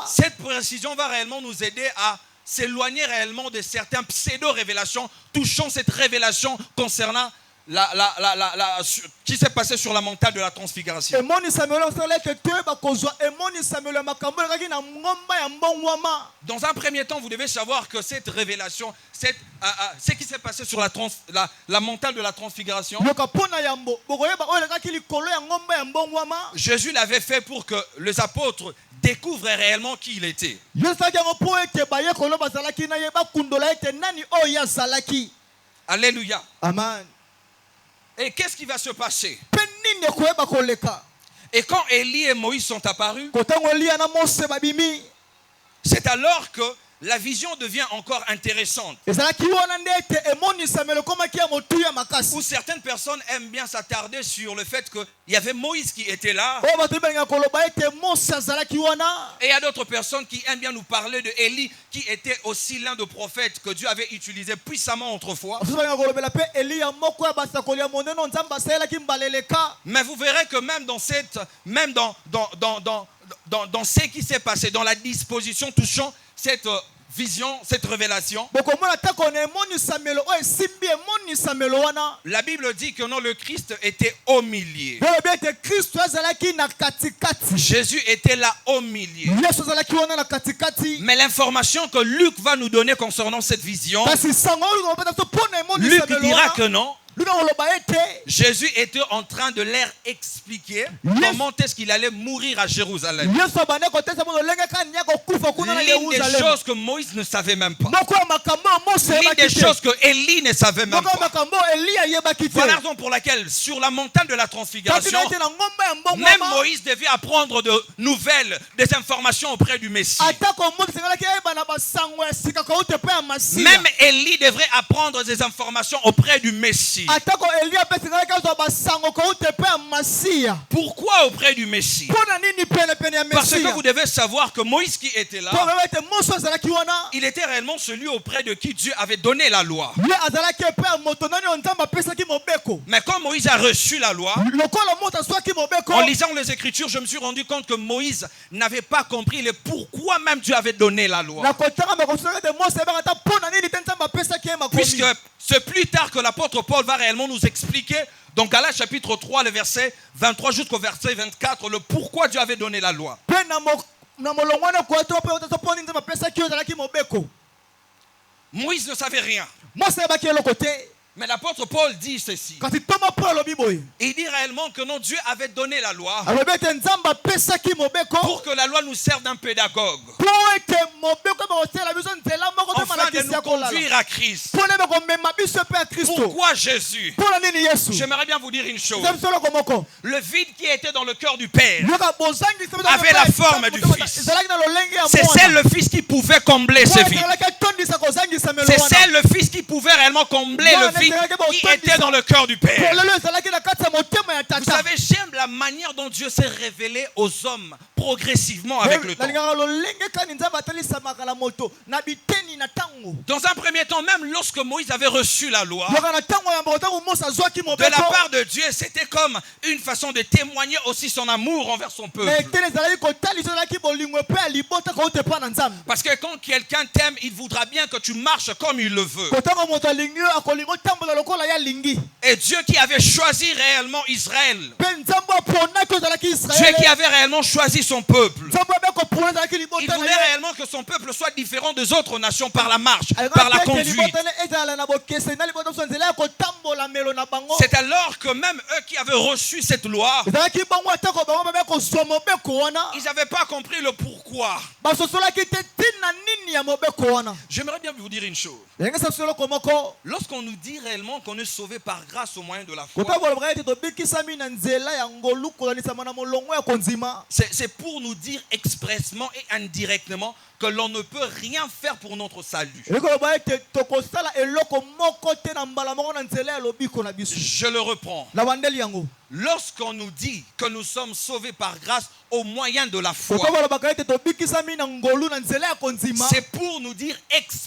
Cette précision va réellement nous aider à s'éloigner réellement de certaines pseudo-révélations touchant cette révélation concernant qui s'est passé sur la montagne de la transfiguration. Dans un premier temps, vous devez savoir que cette révélation, ce qui s'est passé sur la montagne de la transfiguration, Jésus l'avait fait pour que les apôtres découvrent réellement qui il était. Alléluia. Amen. Et qu'est-ce qui va se passer? Et quand Élie et Moïse sont apparus, kotango Elia na Mose babimi c'est alors que la vision devient encore intéressante. ezalaki wana nde ete emonisamelo ekomaki ya motuya makasi Où certaines personnes aiment bien s'attarder sur le fait qu'il y avait Moïse qui était là. oyo bato balingaka koloba ete Mose azalaki wana Et il y a d'autres personnes qui aiment bien nous parler de Élie, qui était aussi l'un des prophètes que Dieu avait utilisé puissamment autrefois. mosusu balingaka kolobela mpe Eliya moko ya basakoli ya monene nzambe asalelaki mbaleleka Mais vous verrez que même dans ce qui s'est passé, dans la disposition touchant cette vision, cette révélation, bokomona tako na emonisamelo oyo esimbi emonisamelo wana la Bible dit que non, le Christ était au milieu. bolobi ete kristo azalaki na katikati Jésus était là au milieu. yesu azalaki wana na katikati Mais l'information que Luc va nous donner concernant cette vision, kasi sango oyo kopeta so mpo na Luc emonisamelo dira wana que non, luka koloba ete Jésus était en train de leur expliquer comment est-ce qu'il allait mourir à Jérusalem. yesu abande kotesa mo lolenge kani ya kokufa kuna na L'une des yerusalem choses que Moïse ne savait même pas. moko ya makambo oyo mose L'une des ayebaki te choses que Élie ne savait même moko ya pas. makambo oyo Eliya ayebaki te Voilà la raison pour laquelle, sur la montagne de la kasi transfiguration, na ete na ngomba ya même mbongwama Moïse devait apprendre de nouvelles, des informations auprès du Messie. atako moto esengelaki ayeba na basango ya sika kauta mpe ya masiya Même Élie devrait apprendre des informations auprès du Messie. atako Eliya mpe esengelaki azwa basango kauta mpe ya masiya Pourquoi auprès du Messie? mpo na nini penepene ya Parce que mesiya vous devez savoir que Moïse qui était là, mpo beba ete moso azalaki wana il était réellement celui auprès de qui Dieu avait donné la loi. ye azalaki mpe ya moto nani oyo nzambe apesaki mobeko Mais quand Moïse a reçu la loi, lokola moto azwaki mobeko en lisant les Écritures, je me suis rendu compte que Moïse n'avait pas compris le pourquoi même Dieu avait donné la loi. na kotanga makosunaka ete mose ebaka ata mpo na nini te nzambe apesaki ye Puisque makomi c'est plus tard que l'apôtre Paul va réellement nous expliquer, donc Galates chapitre 3, le verset 23 jusqu'au verset 24, le pourquoi Dieu avait donné la loi. mpe na molongo wana koya to mpe otaso mpo nini nzambe apesaki yo ozalaki mobeko Moïse ne savait rien. mose ayebaki eloko te Mais l'apôtre Paul dit ceci. kasi ntongo mpo alobi boye Il dit réellement que non, Dieu avait donné la loi alobi ete nzambe apesaki mobeko pour que la loi nous serve d'un pédagogue, mpo ete mobeko ebe kosala biso nzela moko te afin de malakisi nous ya kolala conduire à Christ. mpo na ebe komema biso mpe ya kristo Pourquoi Jésus? mpo na nini yesu J'aimerais bien vous dire une chose. eza biso eloko moko Le vide qui était dans le cœur du Père, yoka bozangisa biso avait la forme du Fils. ezalaki na lolenge ya c'est mwana seul le Fils qui pouvait combler ce vide. ezalaki atondisa kozangisa melo C'est wana seul le Fils qui pouvait réellement combler le vide qui était dans le cœur du Père. lelo ezalaki na kati ya motema ya Vous tata savez, j'aime la manière dont Dieu s'est révélé aux hommes progressivement avec le temps. nalingaka lolenge kani nzambe atalisamaka na moto na biteni na ntango Dans un premier temps, même lorsque Moïse avait reçu la loi, yoka na ntango ya mboko ntango mose azwaki de la mobeko part de Dieu, c'était comme une façon de témoigner aussi son amour envers son na peuple. eteni ezalaki kotalisa ezalaki bolingo mpe ya libota kauta epa na nzambe Parce que quand quelqu'un t'aime, il voudra bien que tu marches comme il le veut. kotango moto alingi yo akolinga otambola lokola ye alingi Et Dieu qui avait choisi réellement Israël, mpe nzambe aponaki ozalaki Dieu israele qui avait réellement choisi son peuple, nzambe abe kopona ezalaki il libota na voulait ye réellement que son peuple soit différent des autres nations par la marche, par la alingaki ete conduite. libota na ezala na bokeseni na libota biso nzela ya kotambola melo na bango C'est alors que même eux qui avaient reçu cette loi, ezalaki bongo atako bango babe kozwa mobeko wana ils n'avaient pas compris le pourquoi. basosolaki te ntina nini ya mobeko wana J'aimerais bien vous dire une chose. elengisa biso eloko moko Lorsqu'on nous dit réellement qu'on est sauvé par grâce au moyen de la foi, kotabolobaka ete tobikisami na nzela ya ngolu kolanisama na molongo ya konzima c'est pour nous dire expressement et indirectement que l'on ne peut rien faire pour notre salut. elikoloba ete tokosala eloko moko te na mbala moko na nzela ya lobiko na biso Je le reprends. na bandeli yango Lorsqu'on nous dit que nous sommes sauvés par grâce au moyen de la foi, kotabolobaka ete tobikisami na ngolu na nzela ya konzima c'est pour nous dire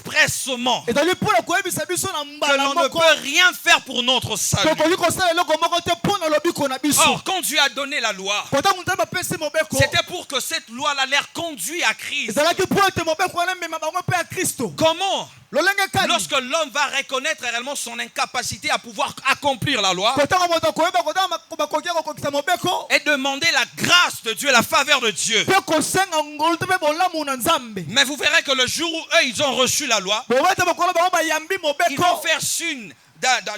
expressement ezali mpona koyebisa biso na que mbala l'on ne moko peut rien faire pour notre salut. tokoki kosala eloko moko te mpo na lobiko na biso Or, quand Dieu a donné la loi, kotango nzambe apesi mobeko c'était pour que cette loi-là leur conduise à Christ. ezalaki mpo ete mobeko wana emema bango mpe ya kristo Comment? lolenge kani Lorsque l'homme va reconnaître réellement son incapacité à pouvoir accomplir la loi kotango moto koyeba kotanga bakoki kokokisa mobeko et demander la grâce de Dieu, la faveur de Dieu. mpe kosenga ngolu te mpe bolamu na nzambe Mais vous verrez que le jour où eux, ils ont reçu la loi, bobete bokolo bango bayambi ils mobeko vont faire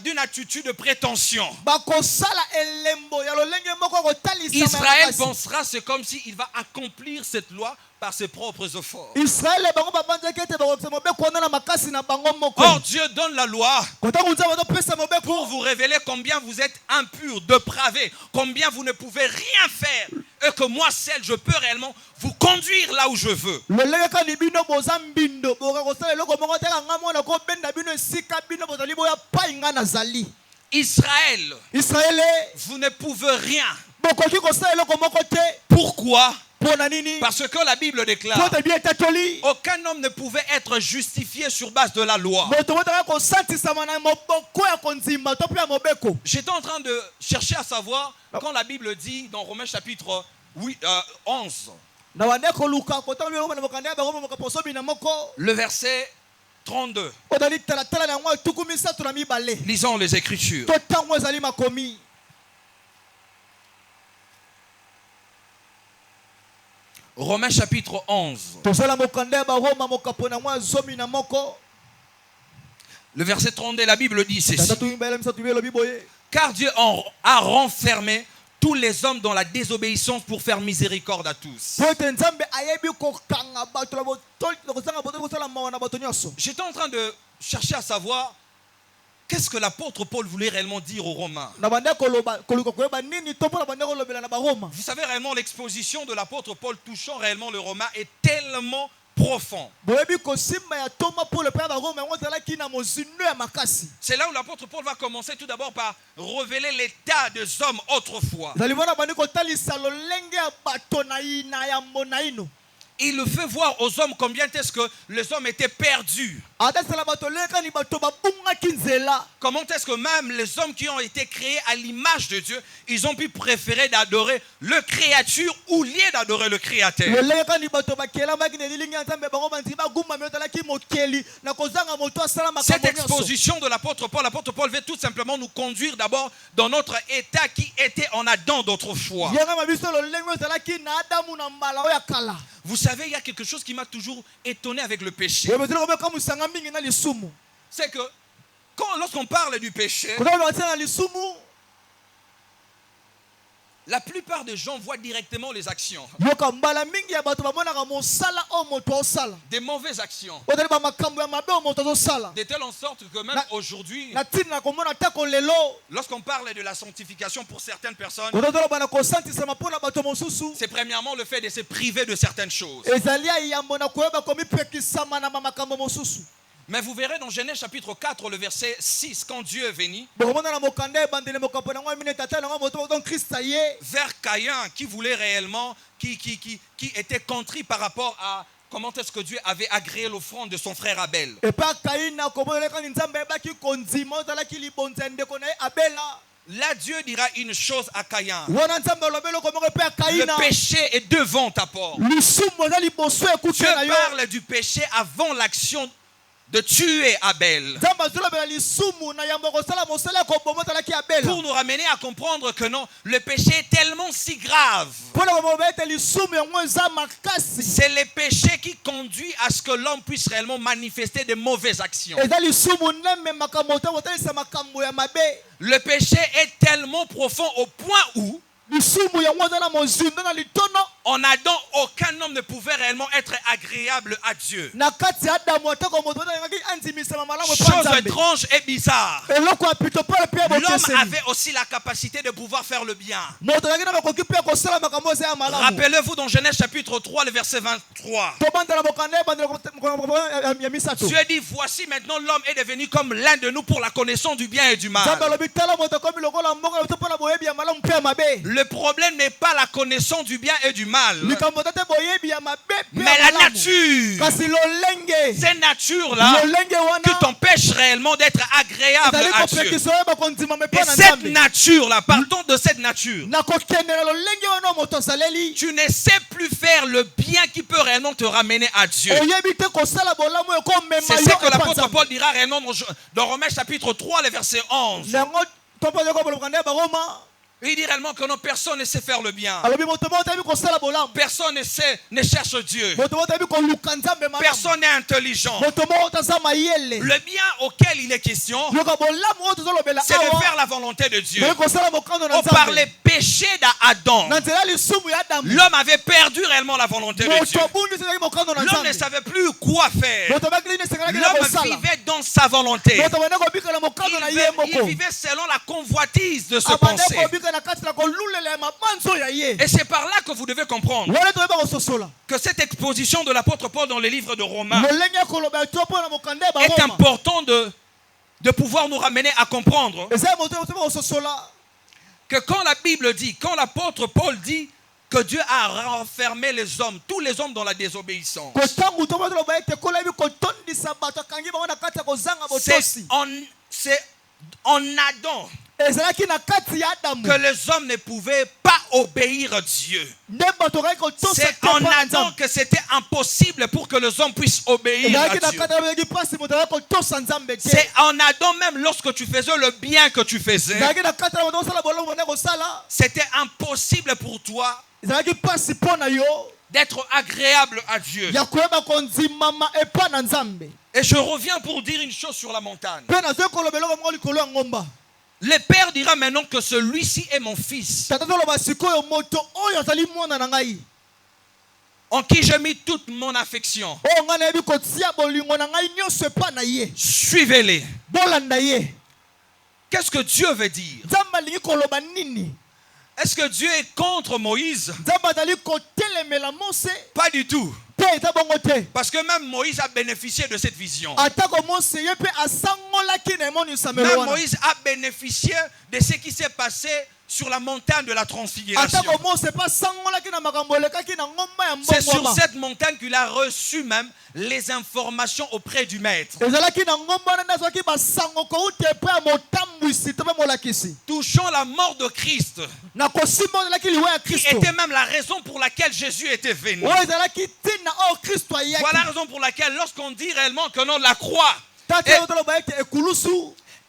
d'une attitude de prétention. bakosala elembo ya lolenge moko ya Israël pensera c'est comme s'il va accomplir cette loi par ses propres efforts. Or Dieu donne la loi pour vous révéler combien vous êtes impurs, dépravés, combien vous ne pouvez rien faire et que moi seul je peux réellement vous conduire là où je veux. Israël, vous ne pouvez rien. Pourquoi? Parce que la Bible déclare aucun homme ne pouvait être justifié sur base de la loi. J'étais en train de chercher à savoir quand la Bible dit dans Romains chapitre 11, le verset 32. Lisons les Écritures. Romains chapitre 11. Le verset 32, la Bible dit ceci. Car Dieu a renfermé tous les hommes dans la désobéissance pour faire miséricorde à tous. J'étais en train de chercher à savoir qu'est-ce que l'apôtre Paul voulait réellement dire aux Romains. Vous savez réellement l'exposition de l'apôtre Paul touchant réellement le Romain est tellement profond. C'est là où l'apôtre Paul va commencer tout d'abord par révéler l'état des hommes autrefois. Il le fait voir aux hommes combien est-ce que les hommes étaient perdus. Comment est-ce que même les hommes qui ont été créés à l'image de Dieu, ils ont pu préférer d'adorer le créature au lieu d'adorer le créateur. Cette exposition de l'apôtre Paul veut tout simplement nous conduire d'abord dans notre état qui était en Adam d'autrefois. Vous savez, il y a quelque chose qui m'a toujours étonné avec le péché. C'est que lorsqu'on parle du péché, la plupart des gens voient directement les actions. Des mauvaises actions. De telle en sorte que même aujourd'hui, lorsqu'on parle de la sanctification pour certaines personnes, c'est premièrement le fait de se priver de certaines choses. Mais vous verrez dans Genèse chapitre 4, le verset 6, quand Dieu est venu vers Caïn, qui voulait réellement, qui était contrit par rapport à comment est-ce que Dieu avait agréé l'offrande de son frère Abel. Là, Dieu dira une chose à Caïn. Le péché est devant ta porte. Dieu parle du péché avant l'action de tuer Abel. Pour nous ramener à comprendre que non, le péché est tellement si grave. C'est le péché qui conduit à ce que l'homme puisse réellement manifester de mauvaises actions. Le péché est tellement profond au point où en Adam, aucun homme ne pouvait réellement être agréable à Dieu. Chose étrange et bizarre. L'homme avait aussi la capacité de pouvoir faire le bien. Rappelez-vous dans Genèse chapitre 3, le verset 23. Dieu dit, voici maintenant l'homme est devenu comme l'un de nous pour la connaissance du bien et du mal. Le problème n'est pas la connaissance du bien et du mal, mais la nature. Cette nature-là qui t'empêche réellement d'être agréable à Dieu. Et cette nature-là, partons de cette nature, tu ne sais plus faire le bien qui peut réellement te ramener à Dieu. C'est ce que l'apôtre Paul dira réellement dans Romains chapitre 3, le verset 11. Il dit réellement que non, personne ne sait faire le bien. alobi moto moko tayebi kosala bolamu, Personne ne cherche Dieu. moto moko tayebi koluka nzambe malamu, Personne n'est intelligent. moto moko taza mayele. Le bien auquel il est question, yoka bolamu oyo tozolobela c'est de awa faire la volonté de Dieu. toyei kosala mokano na Oh, par nzambe les péchés d'Adam, na nzela ya lisumu ya adamu. l'homme avait perdu réellement la volonté de Dieu. moto bundu ezalaki mokano na L'homme ne nzambe, savait plus quoi faire. moto bakili nini esengelaki na L'homme kosala, vivait dans sa volonté. moto bande kobikela mokano na ye Il moko, vivait selon la convoitise de ce abande pensée. kobika na kati na kolulela ya mabanzo ya ye. Et c'est par là que vous devez comprendre wana toyeba kososola que cette exposition de l'apôtre Paul dans les livres de Romains molenge ya koloba ya to mpo na mokanda ya est baroma important de pouvoir nous ramener à comprendre eza ya moto toyeba kososola que quand la Bible dit, quand l'apôtre Paul dit que Dieu a renfermé les hommes, tous les hommes dans la désobéissance, kotangu to toloba ete kola yebi kotondisa bato akangi bango na kati ya kozanga botosi, c'est en Adam ezalaki na kati ya adamu que les hommes ne pouvaient pas obéir à Dieu. nde bato bakaki kotosa C'est te en mpo na Adam nzambe, que c'était impossible pour que les hommes puissent obéir à ezalaki na Dieu. kati ya bayaki mpasi moto akaki kotosa nzambe te, C'est en Adam même lorsque tu faisais le bien que tu faisais, ezalaki na kati ya bato kosala bolamu bande kosala, c'était impossible pour toi ezalaki mpasi mpo na yo d'être agréable à Dieu. ya koyeba kondimama epa na nzambe. Et je reviens pour dire une chose sur la montagne. Mpe nazwi koloba eloko moko likolo ya ngomba, Le Père dira maintenant que celui-ci est mon fils, tata toloba sikoyo moto oyo azali mwana na ngai, en qui j'ai mis toute mon affection. oyo ngai nayebi kotia bolingo na ngai nyonso epa na ye, Suivez-les. bolanda ye. Qu'est-ce que Dieu veut dire? Nzambe alingi koloba nini? Est-ce que Dieu est contre Moïse? Nzambe azali kotelemela Mose? Pas du tout. Te eza bongo te. Parce que même Moïse a bénéficié de cette vision. Atako Mose ye mpe asangolaki na emonisamelo Même wana. Moïse a bénéficié de ce qui s'est passé sur la montagne de la transfiguration. Atako Mose mpe asangolaki na makambo elekaki na ngomba ya C'est sur mbongwana. cette montagne qu'il a reçu même les informations auprès du maître. Ezalaki na ngomba wana azwaki basango kouta epai ya motambwisi to mpe molakisi. Touchant la mort de Christ, Na kosimba oyo ezalaki liwa ya qui Kristo. était même la raison pour laquelle Jésus était venu. Oyo ezalaki ntina oyo Kristo ayaki. Voilà la raison pour laquelle lorsqu'on dit réellement que non, la croix Tata oyo toloba ete ekulusu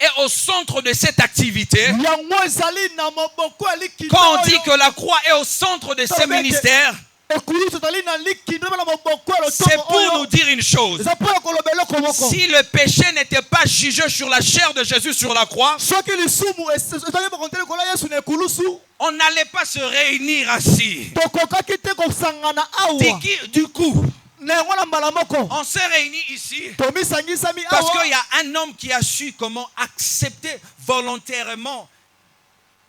est au centre de cette activité, yango ezali na maboko ya likita quand on dit oyo. que la croix est au centre de ces ministères, Ekulusu ezali na likindo mpe na maboko ya c'est lotongo pour nous oyo. dire une chose. Eza mpo ya koloba eloko moko. Si le péché n'était pas jugé sur la chair de Jésus sur la croix, Soki lisumu ezali bakonte likolo ya Yesu na ekulusu, on n'allait pas se réunir ainsi. tokokaki te kosangana awa. Du coup, Na yango na mbala moko on s'est réunis ici tomisangisami parce awa qu'il y a un homme qui a su comment accepter volontairement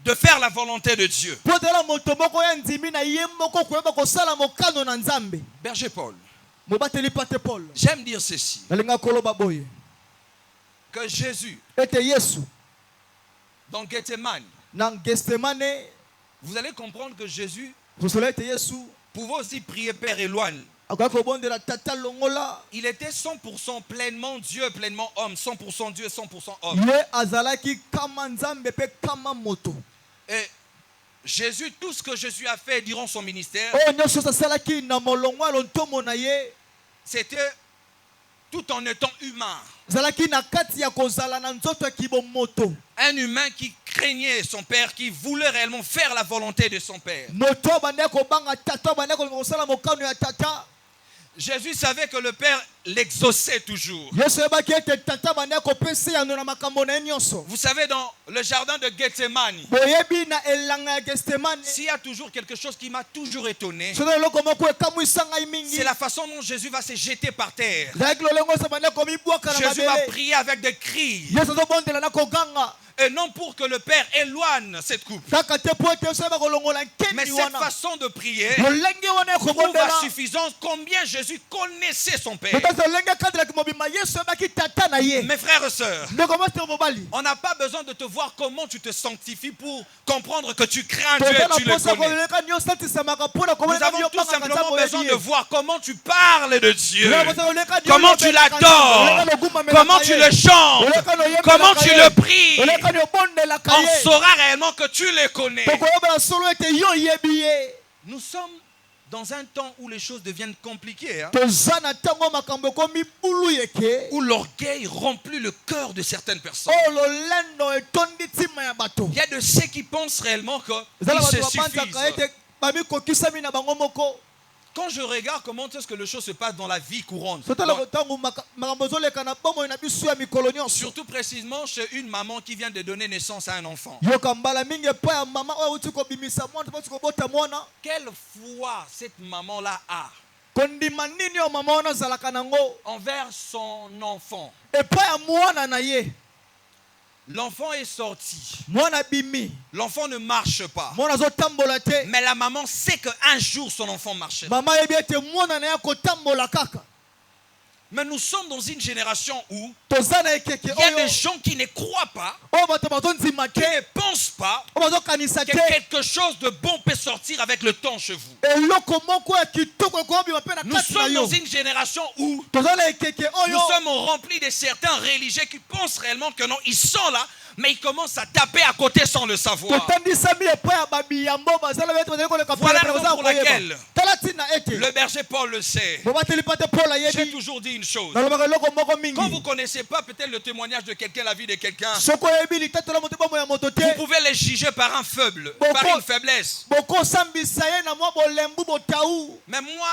de faire la volonté de Dieu. mpo tala moto moko ya ndimi na ye moko koyeba kosala mokano na Nzambe. Berger Paul, Mobateli pate Paul j'aime dire ceci, nalinga koloba boye que Jésus, ete Yesu dans Gethsemane, na Getsemane, vous allez comprendre que Jésus kosola ete Yesu pouvait aussi prier Père éloigne. akoki kobondela tata longola, Il était 100% pleinement Dieu, pleinement homme, 100% Dieu, 100% homme. ye azalaki kama Nzambe mpe kama moto. Et Jésus, tout ce que Jésus a fait durant son ministère, Oyo nyonso asalaki na molongo ya lontomo na ye c'était tout en étant humain. zalaki na kati ya kozala na nzoto ya kibomoto. Un humain qui craignait son père, qui voulait réellement faire la volonté de son père. Moto abandaki kobanga tata, abandaki kosala mokano ya tata. Jésus savait que le Père l'exauçait toujours. Yesu yebaki ete tata abandaki kopesa yano na makambo na ye nyonso. Vous savez, dans le jardin de Gethsemane, Boyebi na elanga ya Getsemane, s'il y a toujours quelque chose qui m'a toujours étonné, soki eloko moko ekamwisa ngai mingi, c'est la façon dont Jésus va se jeter par terre. ezalaki lolenge oso abandaki komibwaka na Jésus va mabele. prier avec des cris. Yesu azobondela na koganga Et non pour que le Père éloigne cette coupe. kaka te po ete Yesu ayeba kolongola Mais nkeni cette wana. façon de prier Lolenge wana prouve ekobondela à suffisance combien Jésus connaissait son Père. tata lolenge akadelaki mobima Yesu ayebaki tata na ye. Mes frères et sœurs, Ndeko master mobali, on n'a pas besoin de te voir comment tu te sanctifies pour comprendre que tu crains Dieu toza et na tu le posa connais. koleka nyonso atisamaka mpona Nous komonela avons tout yobanga simplement nzambe besoin oyebi de ye. voir comment tu parles de Dieu, Comment comment tu l'adores, comment tu le chantes, comment tu le pries. On saura réellement que tu le connais. Nous sommes dans un temps où les choses deviennent compliquées, hein, toza na ntango makambo ekomi bulu yeke où l'orgueil remplit le cœur de certaines personnes. oyo lolendo etondi ntima ya bato Il y a de ceux qui pensent réellement ezala qu'ils se bato babanzaka suffisent. ete bamikokisami na bango moko. Quand je regarde comment est-ce que les choses se passent dans la vie courante, sotala kotango makambo ezoleka na bomoi na biso ya mikolo nyonso surtout précisément chez une maman qui vient de donner naissance à un enfant. yoka mbala mingi epo ya mama oyo auti kobimisa mwana to kobota mwana Quelle foi cette maman-là a kondima nini oyo mama wana azalaka nango envers son enfant? epo ya mwana na ye. L'enfant est sorti. Mwana bimi L'enfant ne marche pas. mwana azotambola te Mais la maman sait qu'un jour son enfant marchera. mama yebi ete mwana na ye akotambola kaka. Mais nous sommes dans une génération où toza na ekeke il y a oyo des gens qui ne croient pas, oyo bato bazondima qui te ne pensent pas oyo bazokanisa que te quelque chose de bon peut sortir avec le temps chez vous. eloko moko ya kitoko ekobima mpe na Nous kati na sommes yo. dans une génération où toza na ekeke nous oyo sommes remplis de certains religieux qui pensent réellement que non, ils sont là, mais ils commencent à taper à côté sans le savoir. totandisami epo ya babiyambo bazala bete bazali koleka Voilà pele la baza raison pour laquelle koyeba tala ntina ete Le berger Paul le sait. bobateli mpe te paul J'ai ayebi toujours dit une chose. nalobaka eloko moko Quand vous mingi ne connaissez pas peut-être le témoignage de quelqu'un, la vie de quelqu'un, soki oyebi litatola moto bomo ya moto te vous pouvez les juger par un faible, Bon, par bon. une faiblesse. bokosambisa ye na mwa bolembu botau. Mais moi,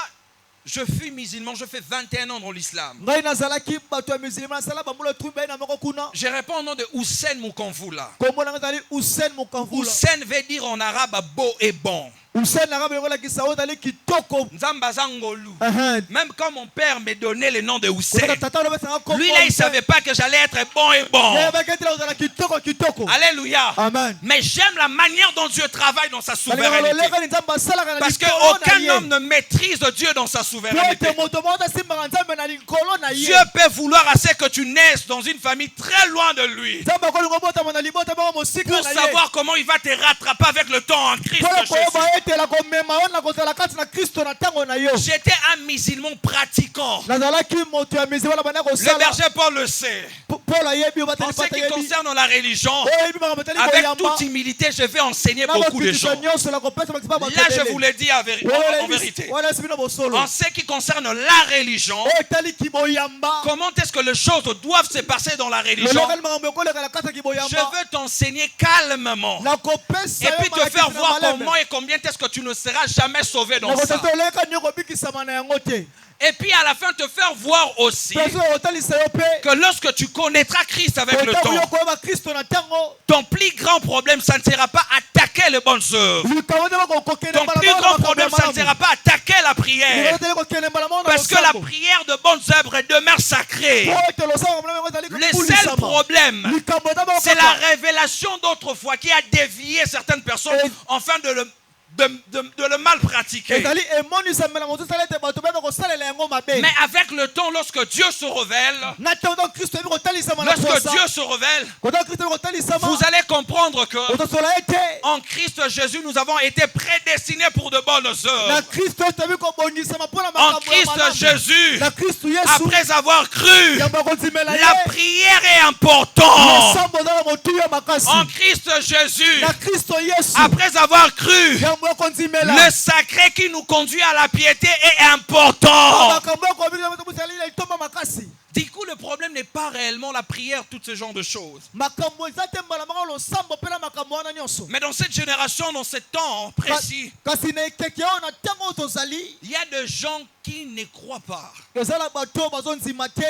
je suis musulman, je fais 21 ans dans l'islam. ngai nazalaki bato ya musulma nasala bambula tumi bai na moko kuna Je réponds au nom de Hussein Moukamvoula. kombo na ngai ezali usen mokamvula. Hussein veut dire en arabe beau et bon. usen arabe yango elakisa oyo ezali kitoko. Nzamba Zangolu. Ahan. Même quand mon père me donnait le nom de Hussein, Koleka tata olobesanga kombo lui là, il ne Hussein. savait pas que j'allais être bon et bon. Yebaki ete ozala kitoko kitoko. Alléluia. Amen. Mais j'aime la manière dont Dieu travaille dans sa Balingaka souveraineté. loleka ni nzambe asalaka na Parce likolo na qu'aucun ye. homme ne maîtrise Dieu dans sa Po souveraineté. ete moto moko tasimbaka nzambe na likolo na ye. Dieu peut vouloir assez que tu naisses dans une famille très loin de lui. nzambe akolinga obotama na libota moko mosika Pour na ye. savoir comment il va te rattraper avec le temps en Christ mpona Jésus. koyeba ete nakomema yo na kozala kati na kristo na ntango na yo. J'étais un musulman pratiquant. nazalaki moto ya mizima na banda Le kosala. berger Paul le sait. paul ayebi En obateli ce pata qui yebi. concerne la religion, oyo yebi makambo etali avec koyamba. toute humilité, je vais enseigner na beaucoup de kokitisa gens. nyonso na kopesa makisi pa bato Là, je ebele. vous le dis en vérité. wana esi bino bosolo. En ce qui concerne la religion, oyo etali kiboyamba. comment est-ce que les choses doivent se passer dans la religion? lolokali makambo ekoleka na kati ya Je kiboyamba. veux t'enseigner calmement. nakopesa Et yo puis te malakisi faire na voir malembe. comment et combien est-ce que tu ne seras jamais sauvé dans ça. nakotata oleka nini okobikisama na yango te. Et puis à la fin te faire voir aussi peso otalisa yo mpe. que lorsque tu connaîtras Christ avec le otango yo temps, koyeba kristo na ntango. ton plus grand problème, ça ne sera pas attaquer les bonnes œuvres. likambo te bakokokende Ton mbala plus moko grand na makambo problème, ya ça ne malamu. sera pas attaquer la prière. likambo te kokende mbala moko na Parce que la losambo. prière de bonnes œuvres demeure sacrée. po ete losambo malamu yango ezali Le seul kobulisama. problème, likambo te bakokaka. c'est la révélation d'autrefois qui a dévié certaines personnes afin de le mal pratiquer. ezali emonisambela moto esala ete bato bebe kosalela yango mabe. Mais avec le temps, lorsque Dieu se révèle, na ntango ntango kristo yebi kotalisama na lorsque posa. Dieu se révèle, kotango kristo yebi kotalisama. vous allez comprendre que otosola ete. en Christ Jésus, nous avons été prédestinés pour de bonnes na œuvres. kristo toyebi kobongisama mpona En makambo ya Christ malamu. Jésus, na kristo yesu. après avoir cru, yamba kondimela ye. la prière est importante. losambo eza na motuya makasi. En Christ Jésus, na kristo yesu. après avoir cru, yambo ekondimela. le sacré qui nous conduit à la piété est important. makambo ekobikisa moto mosalila itomba makasi. Du coup, le problème n'est pas réellement la prière, tout ce genre de choses. makambo eza te mbala moko losambo mpe na makambo wana nyonso. Mais dans cette génération, dans ce temps précis, kasi na ekeke oyo na ntango oyo tozali. il y a des gens qui ne croient pas ezala bato oyo bazondima te.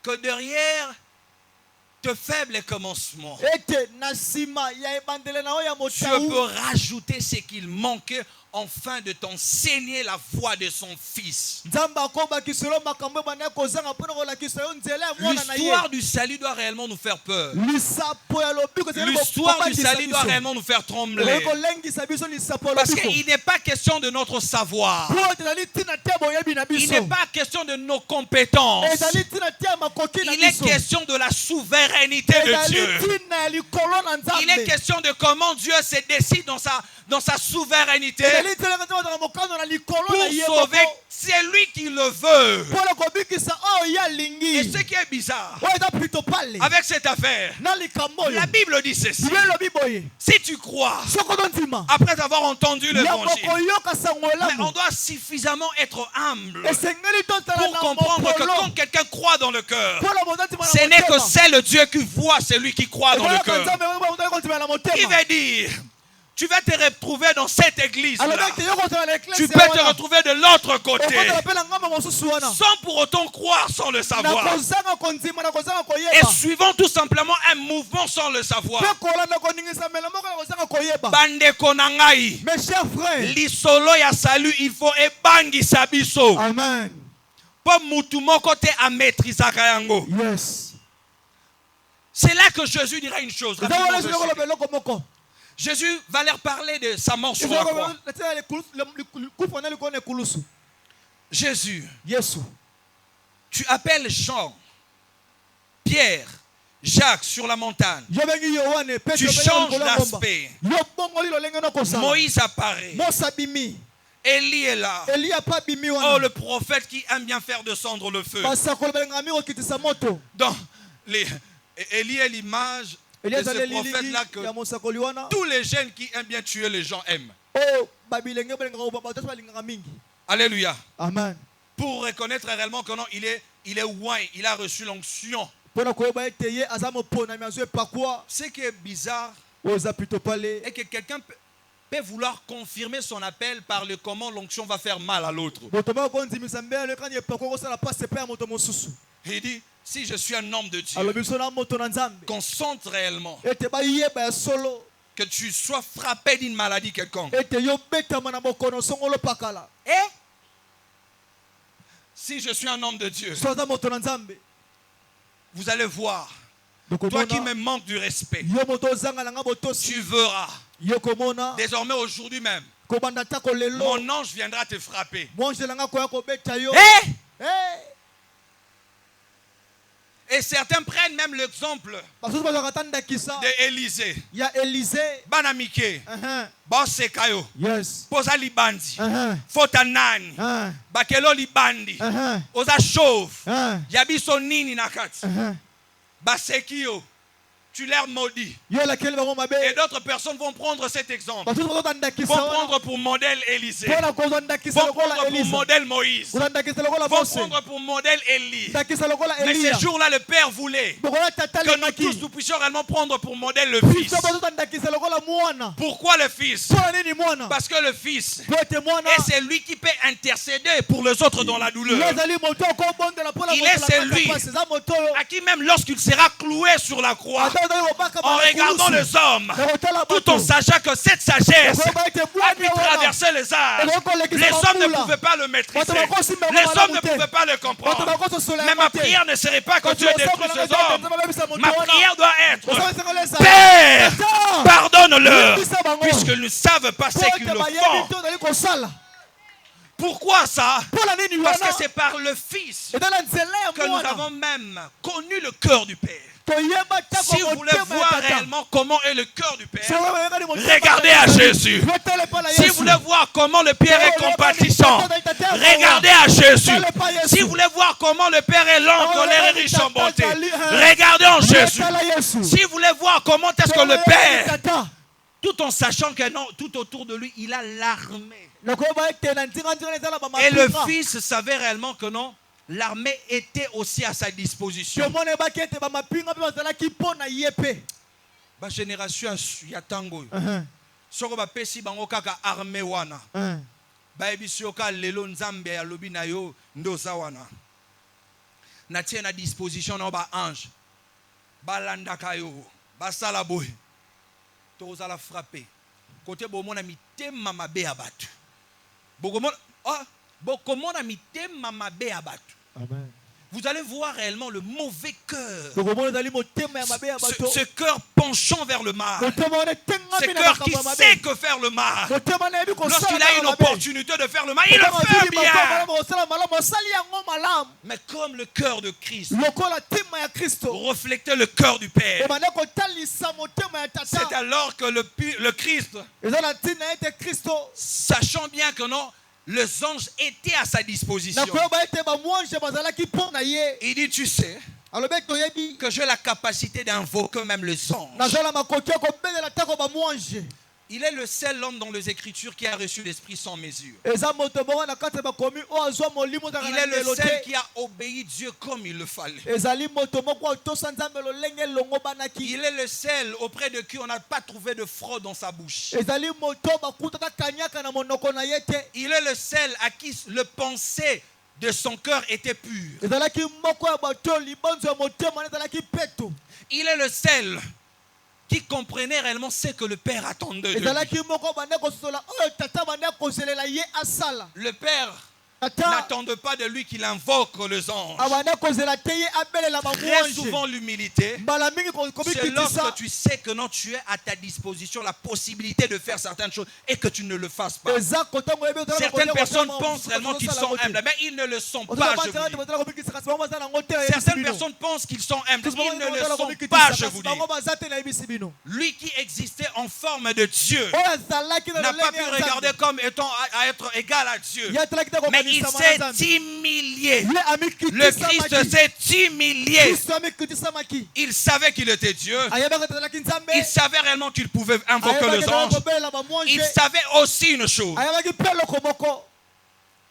que derrière de faibles commencements, ete na nsima ya ebandele na oyo ya Dieu motau. peut rajouter ce qu'il manquait afin de t'enseigner la voie de son Fils. nzambe akobakisa yo makambo ebanda kozanga mpona kolakisa yo nzela ya mwana na ye. L'histoire du salut doit réellement nous faire peur. lisapo ya lobiko ezali L'histoire du kobakisa salut doit biso. réellement nous faire trembler. ezali kolengisa biso lisapo ya Parce lobiko. qu'il n'est pas question de notre savoir. po ezali ntina te boyebi na Il biso. n'est pas question de nos compétences. ezali ntina te ya makoki na Il est biso. question de la souveraineté de ezali Dieu. ntina ya likolo na Il est nzambe. question de comment Dieu se décide dans sa souveraineté ezali ntina ya nzambe azala mokano na likolo pour na ye sauver moko. c'est lui qui le veut. mpona kobikisa oyo ye alingi. Et ce qui est bizarre oyo eza plutôt pale avec cette affaire, na likambo oyo la Bible dit ceci. bible elobi boye Si tu crois, soko tondima après avoir entendu ya l'évangile, kokoyoka sango mais elamu on doit suffisamment être humble esengeli totala pour na comprendre que mokolo quand quelqu'un croit dans le cœur, mpona bozatima na ce n'est que motema. c'est le Dieu qui voit celui qui croit dans le Ekoyoka cœur. nzambe oyo bozali kotima na Il motema. va dire, tu vas te retrouver dans cette église alobi là. ete yo kotala na eklesi Tu peux te retrouver de l'autre côté, okotala mpe na ngambo mosusu wana sans pour autant croire sans le na savoir. kozanga kondima na kozanga Et koyeba suivant tout simplement un mouvement sans le savoir. mpe kolanda koningisa mela moko na kozanga koyeba. Bandeko na ngai, Mes chers frères, lisolo ya salut, il faut ebangisa biso. amen. Po mutu moko te ametrisaka yango. Yes. C'est là que Jésus dira une chose. Eza rapidement wana dessus. ezo koloba eloko moko. Jésus va leur parler de sa mort sur la croix. kufa na likolo na ekulusu. Jésus, Yesu. tu appelles Jean, Pierre, Jacques sur la montagne. Yo bengi Yohane, Petro Tu bengi changes likolo ya ngomba. d'aspect. Yo bongoli lolenge na kosala. Moïse apparaît. Mosa bimi. Élie est là. Elia pa bimi Oh, wana. le prophète qui aime bien faire descendre le feu. Basakolo benga okitisa moto. Donc, Élie est l'image de Elia ce zali prophète-là lili que ya mosakoli wana. tous les jeunes qui aiment bien tuer les gens aiment. Oh, babilenge benga bato balingaka mingi. Alléluia. Amen. Pour reconnaître réellement que non, il est ouin, il a reçu l'onction. Pona koyeba ete ye aza mopona mais azwe pakwa. Ce qui est bizarre Oza plutôt pale. est que quelqu'un peut vouloir confirmer son appel par le comment l'onction va faire mal à l'autre. Moto ba kondimisa mbele quand ye pakwa kosala passe pe ya moto mosusu. Il dit, si je suis un homme de Dieu, Alobi so na moto na nzambe. consente réellement Ete ba yeba ya solo. que tu sois frappé d'une maladie quelconque. Ete yo betama na bokono songolo pakala. Si je suis un homme de Dieu, So za moto na nzambe. vous allez voir, Donc toi qui me manques du respect, yo moto zanga na nga botosi. tu verras, Yo komona. désormais aujourd'hui même, Kobanda tako lelo. mon ange viendra te frapper. Mwanje la nga koya kobeta yo. Eh! Eh! Et certains prennent même l'exemple Basusu bazaka tanda kisa. d'Élisée. Ya Élisée. Banamike, Uh-huh. Bosekayo, Yes. Posa libandi, Uh-huh. Fota nani, Uh-huh. Bakelo libandi, Uh-huh. Oza chauve, Uh-huh. Yabiso nini nakati, Uh-huh. Basekio, tu leur maudis. Yo la kele bango mabe. Et d'autres personnes vont prendre cet exemple, Basusu bazaka tanda kisa. vont prendre pour modèle Élisée, Pona kozanda kisa vont lokola prendre pour Élise. modèle Moïse, Kozanda kisa lokola vont Mose. prendre pour modèle Élie. Ndakisa lokola Mais Elia. ces jours-là, le Père voulait Bokola tata que nous le tous nous puissions réellement prendre pour modèle le Fils. Biso bazotanda kisa lokola mwana. Pourquoi le Fils? Pona nini mwana? Parce que le Fils Po ete mwana. est celui qui peut intercéder pour les autres dans la douleur. Ezali moto okobondela pona Il moto est la celui kata pasi. Eza moto oyo. à qui même lorsqu'il sera cloué sur la croix, Ata ozali kobaka en bana regardant kulusu. les hommes, Nakotala tout bato. en sachant que cette sagesse Nakoyeba ete a bwani pu wana. traverser les âges, les hommes ne pouvaient pas le maîtriser, les hommes ne pouvaient pas le Bato comprendre. bakososola Mais ma yango te. prière ne serait pas que Bato Dieu détruise basokola ces yango te, hommes. nzambe abebisa moto Ma wana. prière doit être: Basokola yango lesa. Père, Père, pardonne-leur, Yebisa bango. puisqu'ils ne savent pas Po ce ete qu'ils le bayebi font. te ozali kosala. Pourquoi ça? Pona nini Parce wana? que c'est par le Fils Eza na nzela ya que nous mwana. avons même connu le cœur du Père. Toyeba tako Si vous voulez motema ya voir tata. réellement comment est le cœur du Père, Soki bayebani motema regardez ya à Yesu. Jésus. Yotele pa na Si Yesu. vous voulez voir comment le Père est compatissant, regardez à Jésus. Si vous voulez voir comment le Père est lent, colère et riche en bonté, regardez en Jésus. Yotala Yesu. Si vous voulez voir comment est-ce que le Père, Tata. tout en sachant que non, tout autour de lui, il a l'armée. Nakoyeba ete na ntinga ezala ba Et le mapinga. Fils savait réellement que non, l'armée était aussi à sa disposition. Tomona ebaki ete ba mapinga mpe bazalaki mpo na ye mpe. Ba génération ya tango Uh-huh. soko bapesi bango kaka armée wana Uh-huh. bayebisi yo ka lelo nzambe alobi na yo nde oza wana natie na disposition na yo baange balandaka yo basala boye tozala frappe kote bomona mitema mabe ya bato bokomona mitema mabe ya bato. Amen. Vous allez voir réellement le mauvais cœur, Tokomona ezali motema ya mabe ya bato. ce cœur penchant vers le mal, Motema wana etengami ce na cœur qui makambo ya sait mabe. que faire le mal. Motema na yebi kosala Lorsqu'il a une mabe. opportunité de faire le mal, il le Motema fait azwi bien. makambo malamu, kosala malamu, osali yango malamu. Mais comme le cœur de Christ Lokola ntima ya Kristo. reflétait le cœur du Père, Ebande kotalisa motema ya c'est tata. alors que le Christ, Eza na ntina ete Kristo. sachant bien que non, les anges étaient à sa disposition. nakoyeba ete bamwange bazalaki mpo na ye Il dit, tu sais alobi toyebi que j'ai la capacité d'invoquer même les anges. nazala makoki ya kobelela ntango bamwange Il est le seul homme dans les Écritures qui a reçu l'Esprit sans mesure. eza moto moko na kati ya bakomi oyo azwa molimo ozaka Il na est le ndelo seul te qui a obéi Dieu comme il le fallait. ezali moto moko oyo tosa nzambe lolenge elongo banaki Il est le seul auprès de qui on n'a pas trouvé de fraude dans sa bouche. ezali moto bakutaka kanyaka na monoko na ye te Il est le seul à qui le pensée de son cœur était pure. ezalaki moko ya bato oyo libonzo ya motema na ezalaki peto Il est le seul qui comprenait réellement ce que le Père attendait de lui. ezalaki moko bande kosola oyo tata bande kozelela ye asala Le Père tata n'attendait pas de lui qu'il invoque les anges. abande kozela te ye abelela Très bamwange souvent, l'humilité, mbala mingi c'est komikitisa lorsque tu sais que non, tu es à ta disposition la possibilité de faire certaines choses et que tu ne le fasses pas. eza kotango oyebi ozala Certaines kolia personnes kosala pensent réellement qu'ils sont humbles, mais ils ne le sont ozala pas, je bantela vous te dis. bazala komikisa kasi bango baza nango te nayebisi Certaines bino personnes pensent qu'ils sont humbles, Kasi ils ne bango le bazala sont komikitisa pas, je kasi vous dis. bango baza te nayebisi bino Lui qui existait en forme de Dieu oyo azalaki na n'a pas lolenge pu ya regarder nzambe comme étant à être égal à Dieu. ye atalaki te Mais il kokanisama na s'est nzambe humilié. ye Le Christ amikitisamaki s'est humilié. kristo amikitisamaki Il savait qu'il était Dieu. ayebaki ete azalaki nzambe Il savait réellement qu'il pouvait invoquer ayebaki les ete anges. kobelela bamwange Il savait aussi une chose. ayebaki mpe eloko moko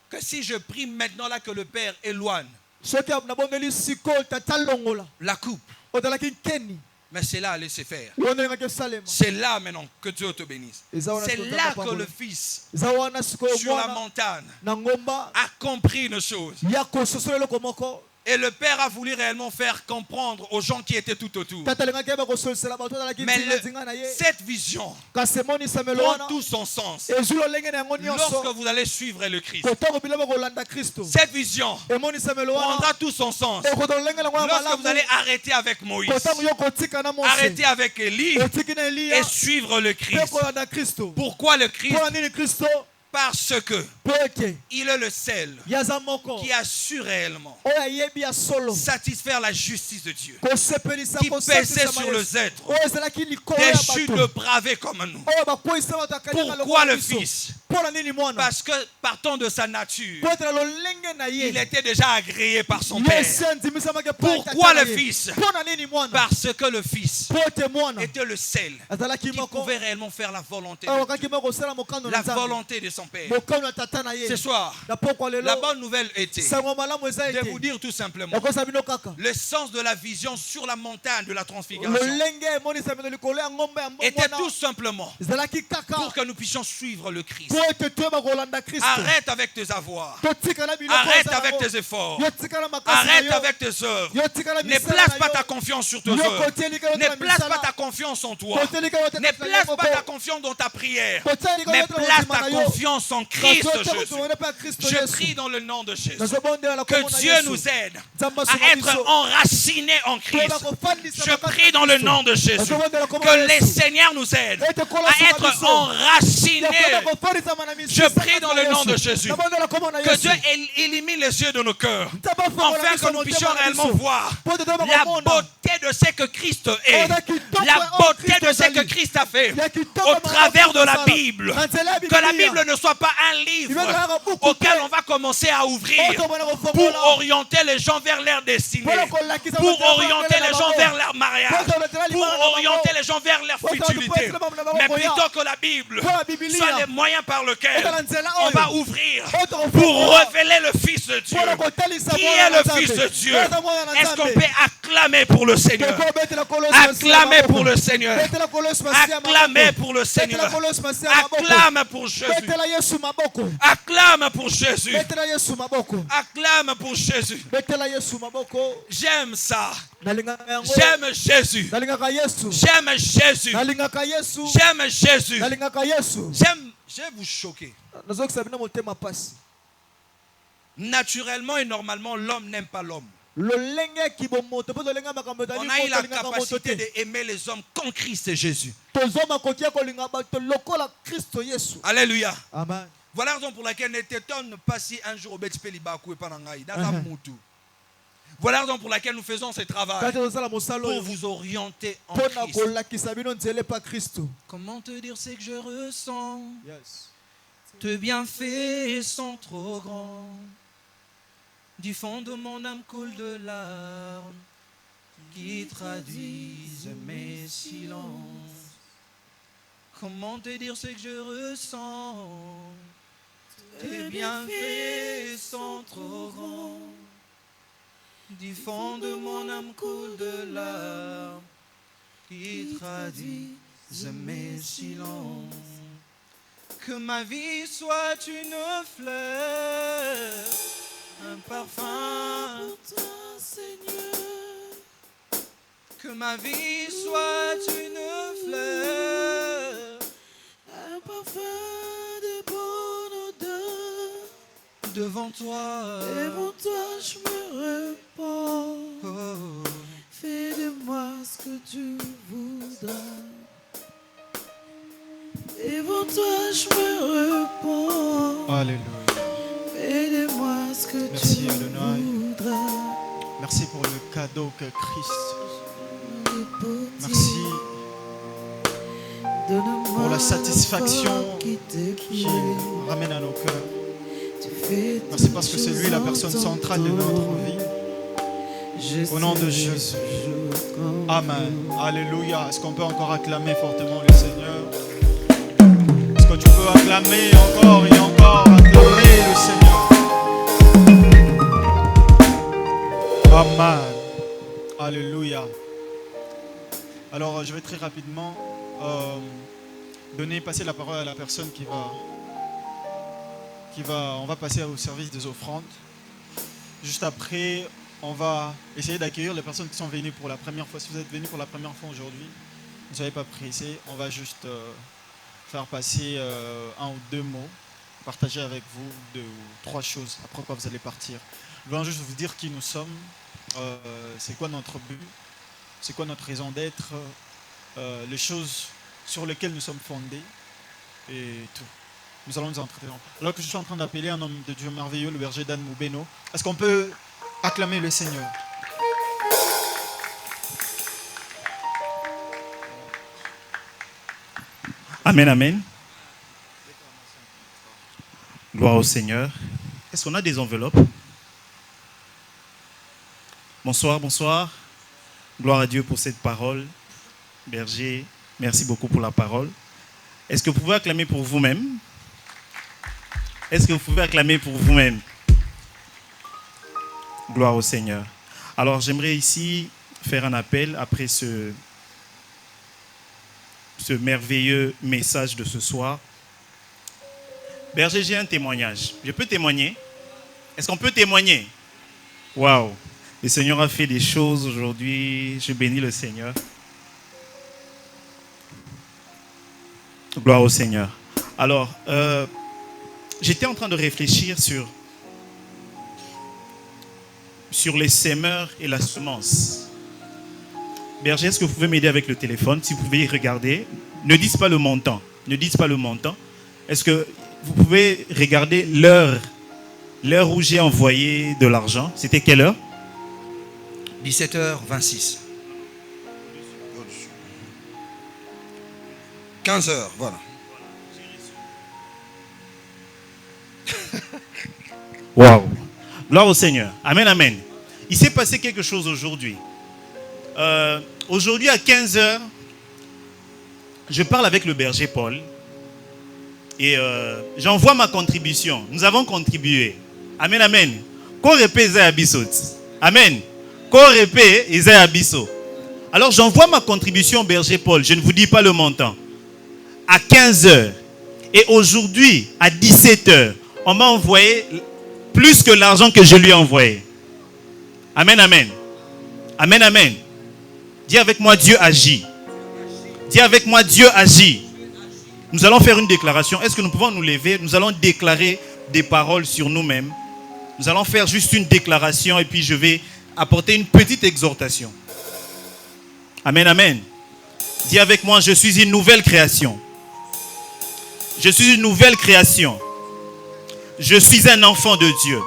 Que si je prie maintenant là que le Père éloigne soki nabondeli sikoyo tata longola la coupe, ozalaki nkeni mais c'est là à laisser faire. yo ndengaki esalema C'est là maintenant que Dieu te bénisse. eza wana C'est sikoyo là Nzambe que le apambola. Fils, eza wana sikoyo sur la mwana montagne, na ngomba a compris une chose. ya kososola eloko moko Et le Père a voulu réellement faire comprendre aux gens qui étaient tout autour. tata alingaki yeba kosolisela bato ozalaki Mais nzinga na ye cette vision kasi emonisamelo prend wana tout son sens ezwi lolenge na yango lorsque nyonso vous allez suivre le Christ. kotango biloko kolanda kristo Cette vision emonisamelo wana prendra tout son sens ekoto lolenge nango ya lorsque vous malamu allez arrêter avec Moïse, kotango yo kotika na mose arrêter avec Élie otiki na eliya et suivre le mpe Christ. kolanda kristo Pourquoi le Christ? mpo na nini kristo Parce que mpo ete il est le seul ye aza moko qui a su réellement oyo ayebi ya solo satisfaire la justice de Dieu, kosepelisa qui pesait sur les êtres oyo ezalaki likolo ya déchus, bato depravés comme nous. oyo bakweyisa bato akanyaka Pourquoi le biso Fils? mpo na nini mwana Parce que partant de sa nature, po ete na lolenge na ye il était déjà agréé par son ye Père. esi andimisamaki epai ya Pourquoi tata na le ye. Fils? mpo na nini mwana Parce que le Fils po ete mwana était le seul azalaki qui moko pouvait réellement faire la volonté oyo de akaki Dieu, moko kosala mokano na la nzambe volonté de son Père. mokano na tata na ye Ce soir, na pokwa la lelo bonne nouvelle était sango malamu eza de vous ete dire tout simplement yakosa bino kaka le sens de la vision sur la montagne de la transfiguration lolenge emonisamelo likolo ya ngombe ya était mbongwana tout simplement ezalaki kaka pour que nous puissions suivre le Christ. po ete toyeba kolanda kristo Arrête avec tes avoirs. totikala biloko Arrête oza avec nango. tes efforts. yo tikala makasi na Arrête yo avec tes œuvres. yo tikala Ne misala place na pas yo. ta confiance sur tes Yo œuvres. kotieli kaka Ne na place misala. pas ta confiance en toi. Kotieli kaka Ne na place moko. pas ta confiance dans ta prière. Kotieli kaka Mais na place motema ta na yo. confiance en Kasi Christ yo te Jésus. kotumana pa Kristo Je Yesu. prie dans le nom de Jésus Nazobondela na kombo que na Dieu Yesu. nous aide Nzambe à asunga être biso. enracinés en Christ. Toyeba kofandisa Je makasi na prie dans le Kristo. nom de Jésus Nazobondela kombo que na les Yesu. Seigneurs nous aident Ete kola à sunga être biso. enracinés. Yakoba kofandisa mana misisa Je prie dans le kaka nom de Yesu. Jésus Nazobondela kombo na que Yesu. Dieu illumine les yeux de nos cœurs Nzambe afungola afin biso que nous puissions motema na réellement biso. voir Po ete toyeba la komona. beauté de ce que Christ est, Oda kitoko la ya beauté Christ de ce que ezali. Christ a fait Ya kitoko au ya travers de la Sala. Bible. Na nzela ya Que la Biblia. Bible ne soit pas un livre auquel on va commencer à ouvrir pour orienter les gens vers leur destinée, pour orienter les gens vers leur mariage, pour orienter les gens vers leur futilité. Mais plutôt que la Bible soit les moyens par lesquels on va ouvrir pour révéler le Fils de Dieu. Qui est le Fils de Dieu? Est-ce qu'on peut acclamer pour le Seigneur? Acclamer pour le Seigneur. Acclamer pour le Seigneur. Acclame pour Jésus. Acclame pour Jésus. Acclame pour Jésus. J'aime ça. J'aime Jésus. J'aime Jésus. J'aime Jésus. Je vais vous choquer. Naturellement et normalement, l'homme n'aime pas l'homme. On a eu la capacité d'aimer les hommes comme Christ et Jésus. Alléluia. Amen. Voilà la raison pour laquelle ne t'étonne pas si un jour au Betspelibakou et Panangaï. Voilà la raison pour laquelle nous faisons ce travail. Pour vous orienter en Christ. Comment te dire ce que je ressens? Tes bienfaits sont trop grands. Du fond de mon âme coule de larmes qui traduisent mes silences. Comment te dire ce que je ressens? Tes bienfaits sont trop grands. Du fond de mon âme coule de larmes qui traduisent mes silences. Que ma vie soit une fleur, un parfum Pour toi, Seigneur, que ma vie soit une fleur, un parfum de bonne odeur. devant toi. Devant toi, je me repens. Oh. Fais de moi ce que tu voudras. Devant toi, je me repens. Alléluia. Fais de moi ce que Merci, tu Adonai. voudras. Merci pour le cadeau que Christ. Merci Merci pour la satisfaction qui ramène à nos cœurs. Merci parce que c'est lui la personne centrale de notre vie. Au nom de Jésus. Amen. Alléluia. Est-ce qu'on peut encore acclamer fortement le Seigneur? Est-ce que tu peux acclamer encore et encore, acclamer le Seigneur? Amen. Alléluia. Alors, je vais très rapidement passer la parole à la personne on va passer au service des offrandes. Juste après, on va essayer d'accueillir les personnes qui sont venues pour la première fois. Si vous êtes venus pour la première fois aujourd'hui, ne soyez pas pressés. On va juste faire passer un ou deux mots, partager avec vous 2 ou 3 choses. Après quoi, vous allez partir. Je vais juste vous dire qui nous sommes, c'est quoi notre but, c'est quoi notre raison d'être, les choses sur lesquelles nous sommes fondés et tout. Nous allons nous entretenir. Alors que je suis en train d'appeler un homme de Dieu merveilleux, le berger Dan Moubeno, est-ce qu'on peut acclamer le Seigneur? Amen, amen. Gloire au Seigneur. Est-ce qu'on a des enveloppes? Bonsoir, bonsoir. Gloire à Dieu pour cette parole. Berger, merci beaucoup pour la parole. Est-ce que vous pouvez acclamer pour vous-même? Est-ce que vous pouvez acclamer pour vous-même? Gloire au Seigneur. Alors, j'aimerais ici faire un appel après ce merveilleux message de ce soir. Berger, j'ai un témoignage. Je peux témoigner? Est-ce qu'on peut témoigner? Waouh! Le Seigneur a fait des choses aujourd'hui. Je bénis le Seigneur. Gloire au Seigneur. Alors, j'étais en train de réfléchir sur les semeurs et la semence. Berger, est-ce que vous pouvez m'aider avec le téléphone? Si vous pouvez y regarder. Ne dites pas le montant. Ne dites pas le montant. Est-ce que vous pouvez regarder l'heure où j'ai envoyé de l'argent? C'était quelle heure? 17h26. 15h, voilà. Waouh! Gloire au Seigneur. Amen, amen. Il s'est passé quelque chose aujourd'hui. Aujourd'hui à 15h, je parle avec le berger Paul et j'envoie ma contribution. Nous avons contribué. Amen, amen. Korepe Isaiah Bissot. Amen. Korepe Isaiah Bissot. Alors j'envoie ma contribution au berger Paul. Je ne vous dis pas le montant. À 15h. Et aujourd'hui, à 17h, on m'a envoyé plus que l'argent que je lui ai envoyé. Amen, amen. Amen, amen. Dis avec moi, Dieu agit. Dis avec moi, Dieu agit. Nous allons faire une déclaration. Est-ce que nous pouvons nous lever? Nous allons déclarer des paroles sur nous-mêmes. Nous allons faire juste une déclaration et puis je vais apporter une petite exhortation. Amen, amen. Dis avec moi, je suis une nouvelle création. Je suis une nouvelle création. Je suis un enfant de Dieu.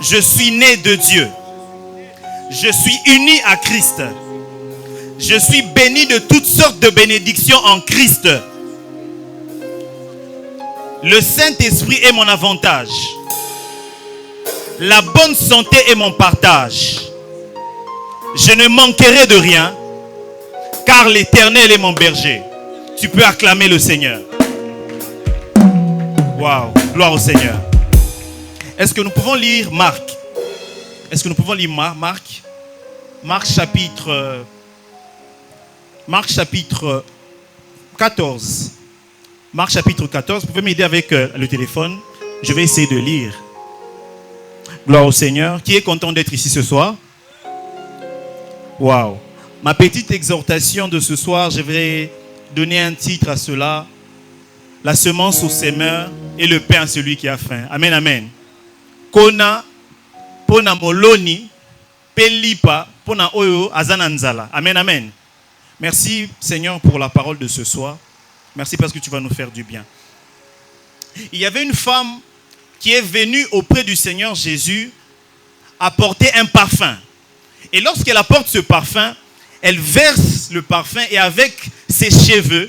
Je suis né de Dieu. Je suis uni à Christ. Je suis béni de toutes sortes de bénédictions en Christ. Le Saint-Esprit est mon avantage. La bonne santé est mon partage. Je ne manquerai de rien, car l'Éternel est mon berger. Tu peux acclamer le Seigneur. Waouh, gloire au Seigneur. Est-ce que nous pouvons lire Marc? Est-ce que nous pouvons lire Marc? Marc chapitre 14. Marc chapitre 14. Vous pouvez m'aider avec le téléphone. Je vais essayer de lire. Gloire au Seigneur. Qui est content d'être ici ce soir? Waouh. Ma petite exhortation de ce soir, je vais donner un titre à cela. La semence au semeur et le pain à celui qui a faim. Amen, amen. Kona, pona moloni, pelipa, pona oyo, azananzala. Amen, amen. Merci Seigneur pour la parole de ce soir. Merci parce que tu vas nous faire du bien. Il y avait une femme qui est venue auprès du Seigneur Jésus apporter un parfum. Et lorsqu'elle apporte ce parfum, elle verse le parfum et avec ses cheveux,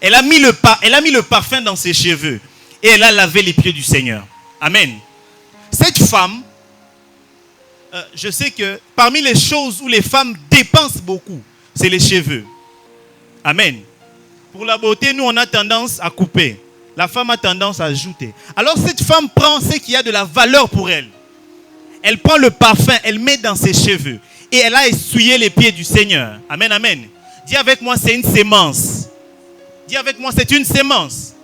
elle a mis le parfum dans ses cheveux et elle a lavé les pieds du Seigneur. Amen. Cette femme, je sais que parmi les choses où les femmes dépensent beaucoup, c'est les cheveux. Amen. Pour la beauté, nous on a tendance à couper. La femme a tendance à ajouter. Alors cette femme prend ce qui a de la valeur pour elle. Elle prend le parfum, elle met dans ses cheveux. Et elle a essuyé les pieds du Seigneur. Amen, amen. Dis avec moi, c'est une sémence. Dis avec moi, c'est une sémence.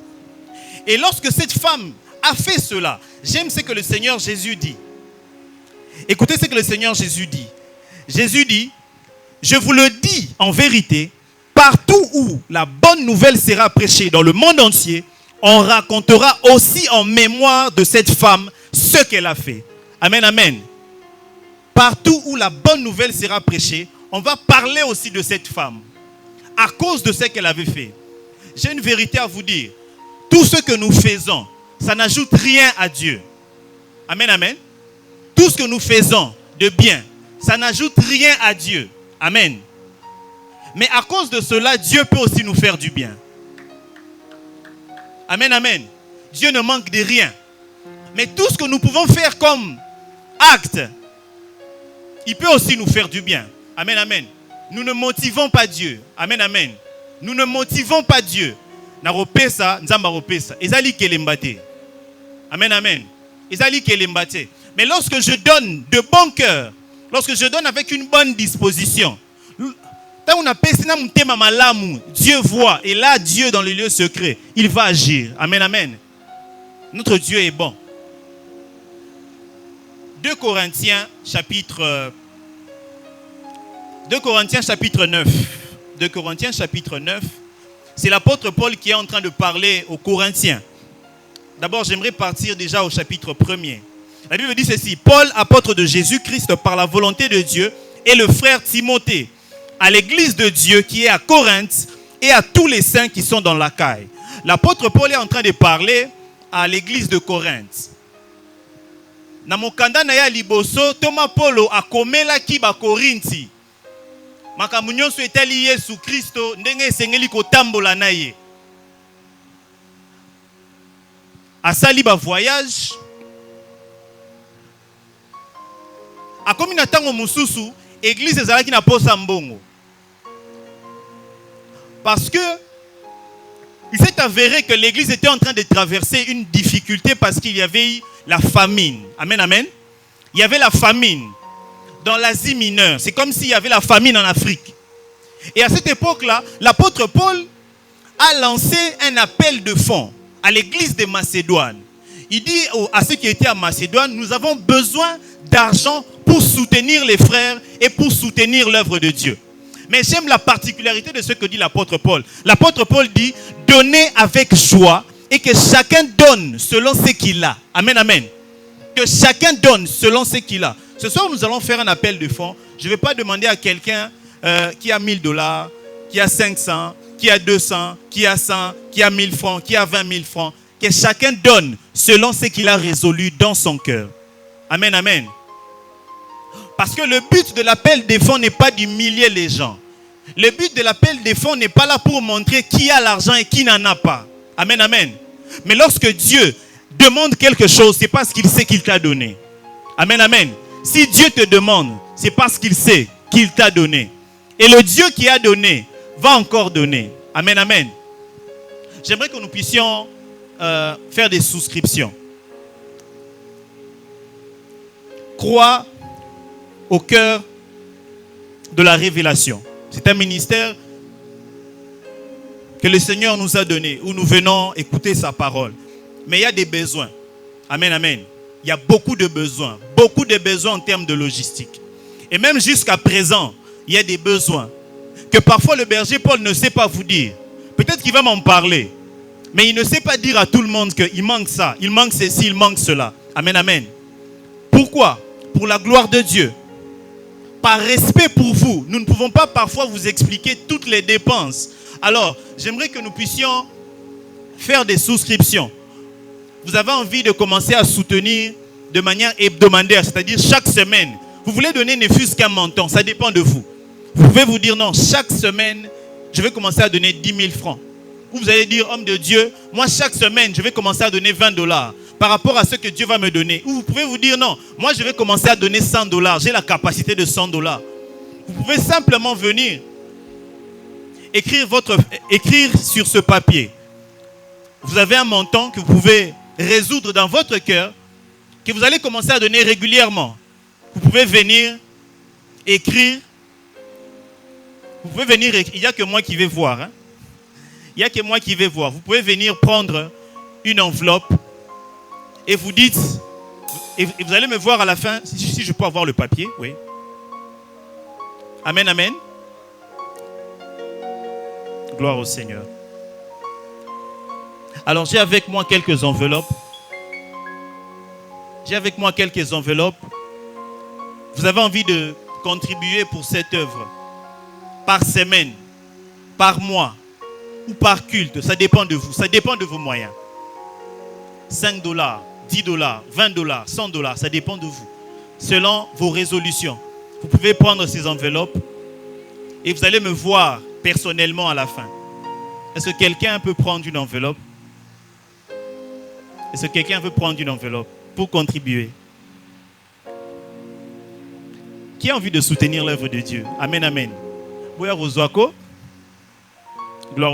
Et lorsque cette femme a fait cela, j'aime ce que le Seigneur Jésus dit. Écoutez ce que le Seigneur Jésus dit. Jésus dit, je vous le dis en vérité, partout où la bonne nouvelle sera prêchée dans le monde entier, on racontera aussi en mémoire de cette femme ce qu'elle a fait. Amen, amen. Partout où la bonne nouvelle sera prêchée, on va parler aussi de cette femme à cause de ce qu'elle avait fait. J'ai une vérité à vous dire. Tout ce que nous faisons, ça n'ajoute rien à Dieu. Amen, amen. Tout ce que nous faisons de bien, ça n'ajoute rien à Dieu. Amen. Mais à cause de cela, Dieu peut aussi nous faire du bien. Amen, amen. Dieu ne manque de rien. Mais tout ce que nous pouvons faire comme acte, il peut aussi nous faire du bien. Amen, amen. Nous ne motivons pas Dieu. Amen, amen. Nous ne motivons pas Dieu. Naropesa, nzamba ropesa. Ezali kelembate. Amen, amen. Ezali kelembate. Mais lorsque je donne de bon cœur, lorsque je donne avec une bonne disposition, Dieu voit. Et là, Dieu dans les lieux secrets, il va agir. Amen, amen. Notre Dieu est bon. 2 Corinthiens chapitre 9. 2 Corinthiens chapitre 9. C'est l'apôtre Paul qui est en train de parler aux Corinthiens. D'abord, j'aimerais partir déjà au chapitre 1er. La Bible dit ceci. Paul, apôtre de Jésus-Christ par la volonté de Dieu, et le frère Timothée, à l'église de Dieu qui est à Corinthe et à tous les saints qui sont dans l'Achaïe. L'apôtre Paul est en train de parler à l'église de Corinthe. Na mokanda na ya liboso Thomas Paulo akomela ki ba Korinti. Makambo nyonso etali Yesu Kristo ndenge esengeli kotambola na ye. Asali ba voyage. Akomi na tango mususu église ezalaki na posa mbongo. Parce que il s'est avéré que l'église était en train de traverser une difficulté parce qu'il y avait la famine. Amen, amen. Il y avait la famine dans l'Asie mineure. C'est comme s'il y avait la famine en Afrique. Et à cette époque-là, l'apôtre Paul a lancé un appel de fonds à l'église de Macédoine. Il dit à ceux qui étaient à Macédoine, nous avons besoin d'argent pour soutenir les frères et pour soutenir l'œuvre de Dieu. Mais j'aime la particularité de ce que dit l'apôtre Paul. L'apôtre Paul dit, donnez avec joie et que chacun donne selon ce qu'il a. Amen, amen. Que chacun donne selon ce qu'il a. Ce soir, nous allons faire un appel de fonds. Je ne vais pas demander à quelqu'un qui a $1000, qui a 500, qui a 200, qui a 100, qui a 1000 francs, qui a 20 000 francs. Que chacun donne selon ce qu'il a résolu dans son cœur. Amen, amen. Parce que le but de l'appel des fonds n'est pas d'humilier les gens. Le but de l'appel des fonds n'est pas là pour montrer qui a l'argent et qui n'en a pas. Amen, amen. Mais lorsque Dieu demande quelque chose, c'est parce qu'il sait qu'il t'a donné. Amen, amen. Si Dieu te demande, c'est parce qu'il sait qu'il t'a donné. Et le Dieu qui a donné va encore donner. Amen, amen. J'aimerais que nous puissions faire des souscriptions. Crois au cœur de la révélation. C'est un ministère que le Seigneur nous a donné, où nous venons écouter sa parole. Mais il y a des besoins. Amen, amen. Il y a beaucoup de besoins en termes de logistique. Et même jusqu'à présent, il y a des besoins que parfois le berger Paul ne sait pas vous dire. Peut-être qu'il va m'en parler, mais il ne sait pas dire à tout le monde qu'il manque ça, il manque ceci, il manque cela. Amen, amen. Pourquoi? Pour la gloire de Dieu. Par respect pour vous, nous ne pouvons pas parfois vous expliquer toutes les dépenses. Alors, j'aimerais que nous puissions faire des souscriptions. Vous avez envie de commencer à soutenir de manière hebdomadaire, c'est-à-dire chaque semaine. Vous voulez donner ne fût-ce qu'un montant, ça dépend de vous. Vous pouvez vous dire non, chaque semaine, je vais commencer à donner 10 000 francs. Ou vous allez dire, homme de Dieu, moi chaque semaine, je vais commencer à donner 20 $ par rapport à ce que Dieu va me donner. Ou vous pouvez vous dire non, moi je vais commencer à donner 100 $. J'ai la capacité de 100 $. Vous pouvez simplement venir écrire sur ce papier. Vous avez un montant que vous pouvez résoudre dans votre cœur, que vous allez commencer à donner régulièrement. Vous pouvez venir écrire. Vous pouvez venir écrire. Il n'y a que moi qui vais voir. Hein? Il n'y a que moi qui vais voir. Vous pouvez venir prendre une enveloppe et vous dites, et vous allez me voir à la fin, si je peux avoir le papier, oui. Amen, amen. Gloire au Seigneur. Alors j'ai avec moi quelques enveloppes. Vous avez envie de contribuer pour cette œuvre par semaine, par mois ou par culte. Ça dépend de vous, ça dépend de vos moyens. 5 $, 10 $, 20 $, 100 $, ça dépend de vous. Selon vos résolutions, vous pouvez prendre ces enveloppes et vous allez me voir personnellement à la fin. Est-ce que quelqu'un peut prendre une enveloppe? Est-ce que quelqu'un veut prendre une enveloppe pour contribuer? Qui a envie de soutenir l'œuvre de Dieu? Amen, amen. Gloire au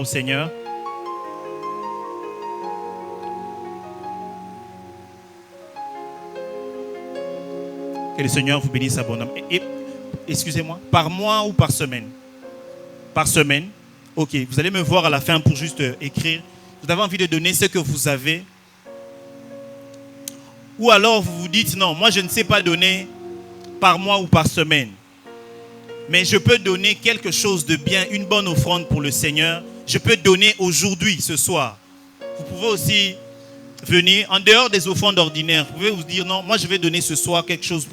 Seigneur. Que le Seigneur vous bénisse abondamment. Excusez-moi, par mois ou par semaine? Par semaine. Ok, vous allez me voir à la fin pour juste écrire. Vous avez envie de donner ce que vous avez? Ou alors vous vous dites non, moi je ne sais pas donner par mois ou par semaine. Mais je peux donner quelque chose de bien, une bonne offrande pour le Seigneur. Je peux donner aujourd'hui, ce soir. Vous pouvez aussi venir, en dehors des offrandes ordinaires, vous pouvez vous dire non, moi je vais donner ce soir quelque chose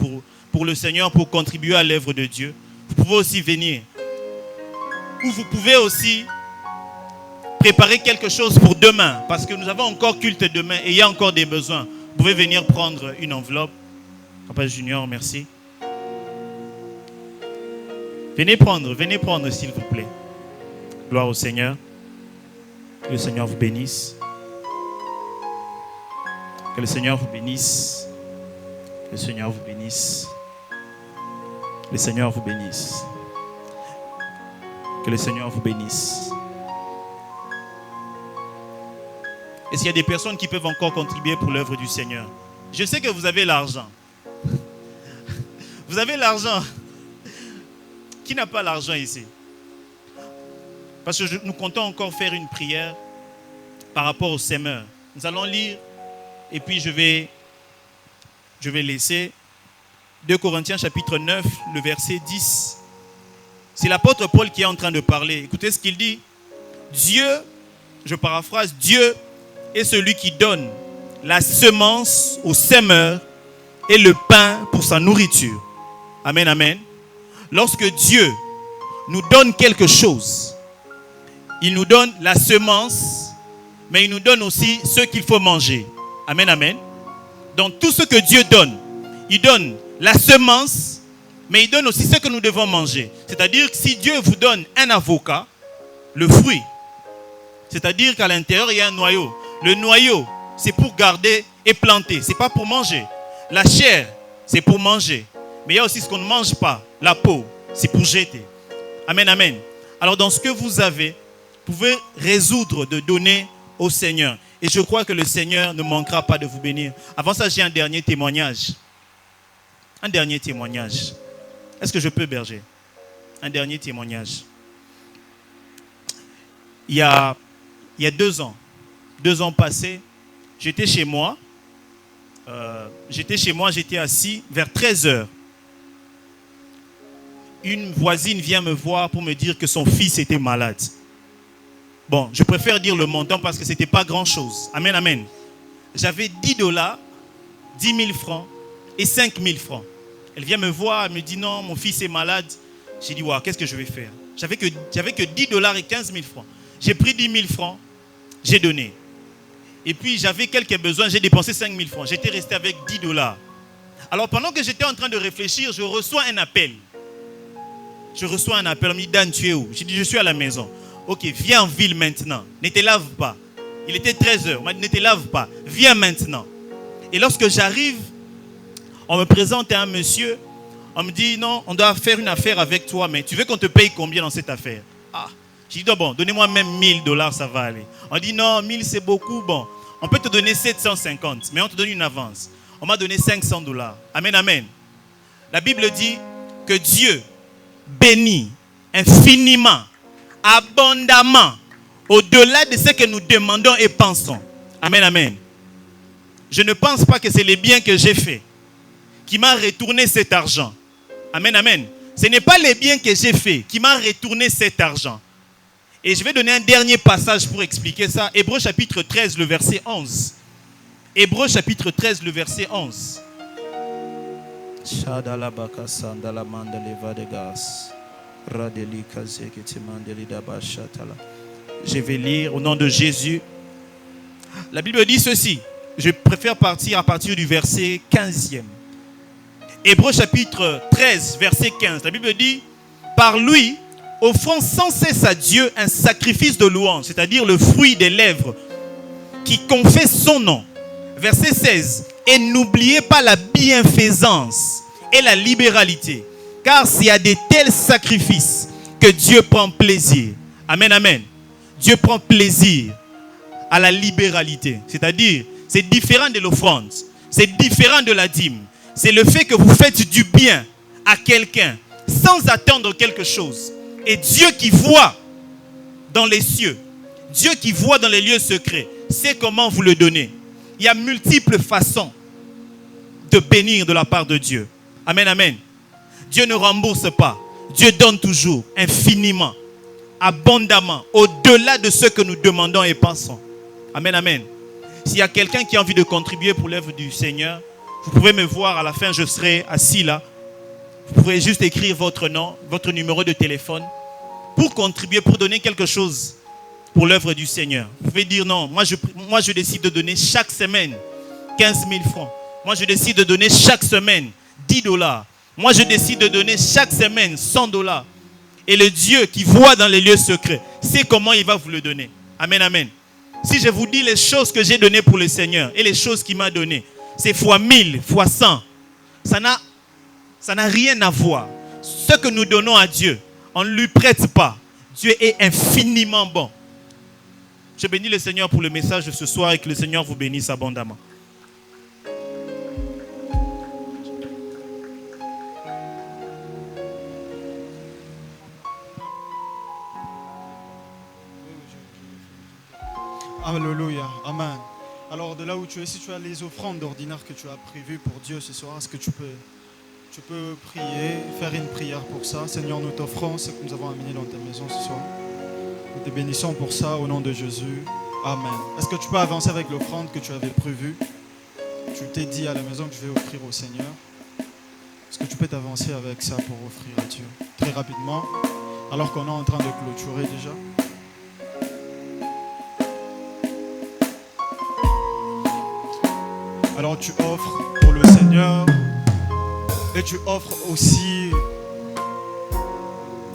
pour le Seigneur, pour contribuer à l'œuvre de Dieu. Vous pouvez aussi venir. Ou vous pouvez aussi préparer quelque chose pour demain, parce que nous avons encore culte demain et il y a encore des besoins. Vous pouvez venir prendre une enveloppe. Papa Junior, merci. Venez prendre s'il vous plaît. Gloire au Seigneur. Que le Seigneur vous bénisse. Que le Seigneur vous bénisse. Que le Seigneur vous bénisse. Que le Seigneur vous bénisse. Que le Seigneur vous bénisse. Est-ce qu'il y a des personnes qui peuvent encore contribuer pour l'œuvre du Seigneur? Je sais que vous avez l'argent. Vous avez l'argent. Qui n'a pas l'argent ici? Parce que nous comptons encore faire une prière par rapport aux semeurs. Nous allons lire et puis je vais laisser 2 Corinthiens chapitre 9, le verset 10. C'est l'apôtre Paul qui est en train de parler. Écoutez ce qu'il dit. Dieu, je paraphrase, Dieu est celui qui donne la semence au semeur et le pain pour sa nourriture. Amen, amen. Lorsque Dieu nous donne quelque chose, il nous donne la semence, mais il nous donne aussi ce qu'il faut manger. Amen, amen. Donc tout ce que Dieu donne, il donne la semence, mais il donne aussi ce que nous devons manger. C'est-à-dire que si Dieu vous donne un avocat, le fruit, c'est-à-dire qu'à l'intérieur il y a un noyau. Le noyau, c'est pour garder et planter. Ce n'est pas pour manger. La chair, c'est pour manger. Mais il y a aussi ce qu'on ne mange pas. La peau, c'est pour jeter. Amen, amen. Alors dans ce que vous avez, vous pouvez résoudre de donner au Seigneur. Et je crois que le Seigneur ne manquera pas de vous bénir. Avant ça, j'ai un dernier témoignage. Un dernier témoignage. Est-ce que je peux, berger? Un dernier témoignage. Il y a 2 ans. 2 ans passés, j'étais chez moi. J'étais assis vers 13h. Une voisine vient me voir pour me dire que son fils était malade. Bon, je préfère dire le montant parce que ce n'était pas grand-chose. Amen, amen. J'avais $10, 10 000 francs et 5 000 francs. Elle vient me voir, elle me dit non, mon fils est malade. J'ai dit, waouh, qu'est-ce que je vais faire? J'avais que $10 et 15 000 francs. J'ai pris 10 000 francs, j'ai donné. Et puis j'avais quelques besoins, j'ai dépensé 5 000 francs. J'étais resté avec $10. Alors pendant que j'étais en train de réfléchir, je reçois un appel. On me dit, Dan, tu es où? J'ai dit, je suis à la maison. Ok, viens en ville maintenant. Ne te lave pas. Il était 13h. On m'a dit, ne te lave pas. Viens maintenant. Et lorsque j'arrive, on me présente à un monsieur. On me dit, non, on doit faire une affaire avec toi, mais tu veux qu'on te paye combien dans cette affaire? Ah, j'ai dit, bon, donnez-moi même $1000, ça va aller. On dit, non, 1000 c'est beaucoup. Bon, on peut te donner 750, mais on te donne une avance. On m'a donné $500. Amen, amen. La Bible dit que Dieu bénit infiniment, abondamment, au-delà de ce que nous demandons et pensons. Amen, amen. Je ne pense pas que c'est les biens que j'ai faits qui m'a retourné cet argent. Amen, amen. Ce n'est pas les biens que j'ai faits qui m'a retourné cet argent. Et je vais donner un dernier passage pour expliquer ça. Hébreux chapitre 13, le verset 11. Hébreux chapitre 13, le verset 11. Je vais lire au nom de Jésus. La Bible dit ceci. Je préfère partir à partir du verset 15e. Hébreux chapitre 13, verset 15. La Bible dit, par lui, offrant sans cesse à Dieu un sacrifice de louange, c'est-à-dire le fruit des lèvres, qui confesse son nom. Verset 16. Et n'oubliez pas la bienfaisance et la libéralité, car c'est à de tels sacrifices que Dieu prend plaisir. Amen, amen. Dieu prend plaisir à la libéralité, c'est-à-dire c'est différent de l'offrande, c'est différent de la dîme. C'est le fait que vous faites du bien à quelqu'un sans attendre quelque chose. Et Dieu qui voit dans les cieux, Dieu qui voit dans les lieux secrets, sait comment vous le donnez. Il y a multiples façons de bénir de la part de Dieu. Amen, amen. Dieu ne rembourse pas. Dieu donne toujours, infiniment, abondamment, au-delà de ce que nous demandons et pensons. Amen, amen. S'il y a quelqu'un qui a envie de contribuer pour l'œuvre du Seigneur, vous pouvez me voir à la fin, je serai assis là. Vous pouvez juste écrire votre nom, votre numéro de téléphone pour contribuer, pour donner quelque chose pour l'œuvre du Seigneur. Vous pouvez dire non, moi je décide de donner chaque semaine 15 000 francs. Moi je décide de donner chaque semaine $10. Moi je décide de donner chaque semaine $100. Et le Dieu qui voit dans les lieux secrets sait comment il va vous le donner. Amen, amen. Si je vous dis les choses que j'ai données pour le Seigneur et les choses qu'il m'a données, c'est fois 1000, fois 100. Ça n'a rien à voir. Ce que nous donnons à Dieu, on ne lui prête pas. Dieu est infiniment bon. Je bénis le Seigneur pour le message de ce soir et que le Seigneur vous bénisse abondamment. Alléluia, amen. Alors de là où tu es, si tu as les offrandes ordinaires que tu as prévues pour Dieu ce soir, est-ce que tu peux prier, faire une prière pour ça? Seigneur, nous t'offrons ce que nous avons amené dans ta maison ce soir. Nous te bénissons pour ça au nom de Jésus. Amen. Est-ce que tu peux avancer avec l'offrande que tu avais prévue? Tu t'es dit à la maison que je vais offrir au Seigneur. Est-ce que tu peux t'avancer avec ça pour offrir à Dieu? Très rapidement, alors qu'on est en train de clôturer déjà. Alors tu offres pour le Seigneur et tu offres aussi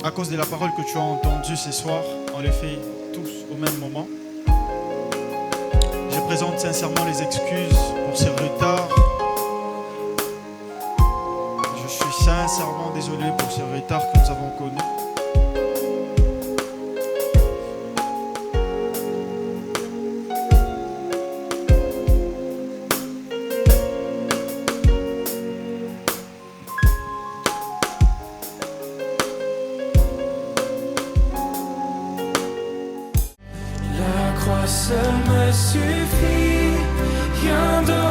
à cause de la parole que tu as entendue ce soir. On les fait tous au même moment. Je présente sincèrement les excuses pour ces retards. Je suis sincèrement désolé pour ces retards que nous avons connus. La croix seule me suffit, rien d'autre.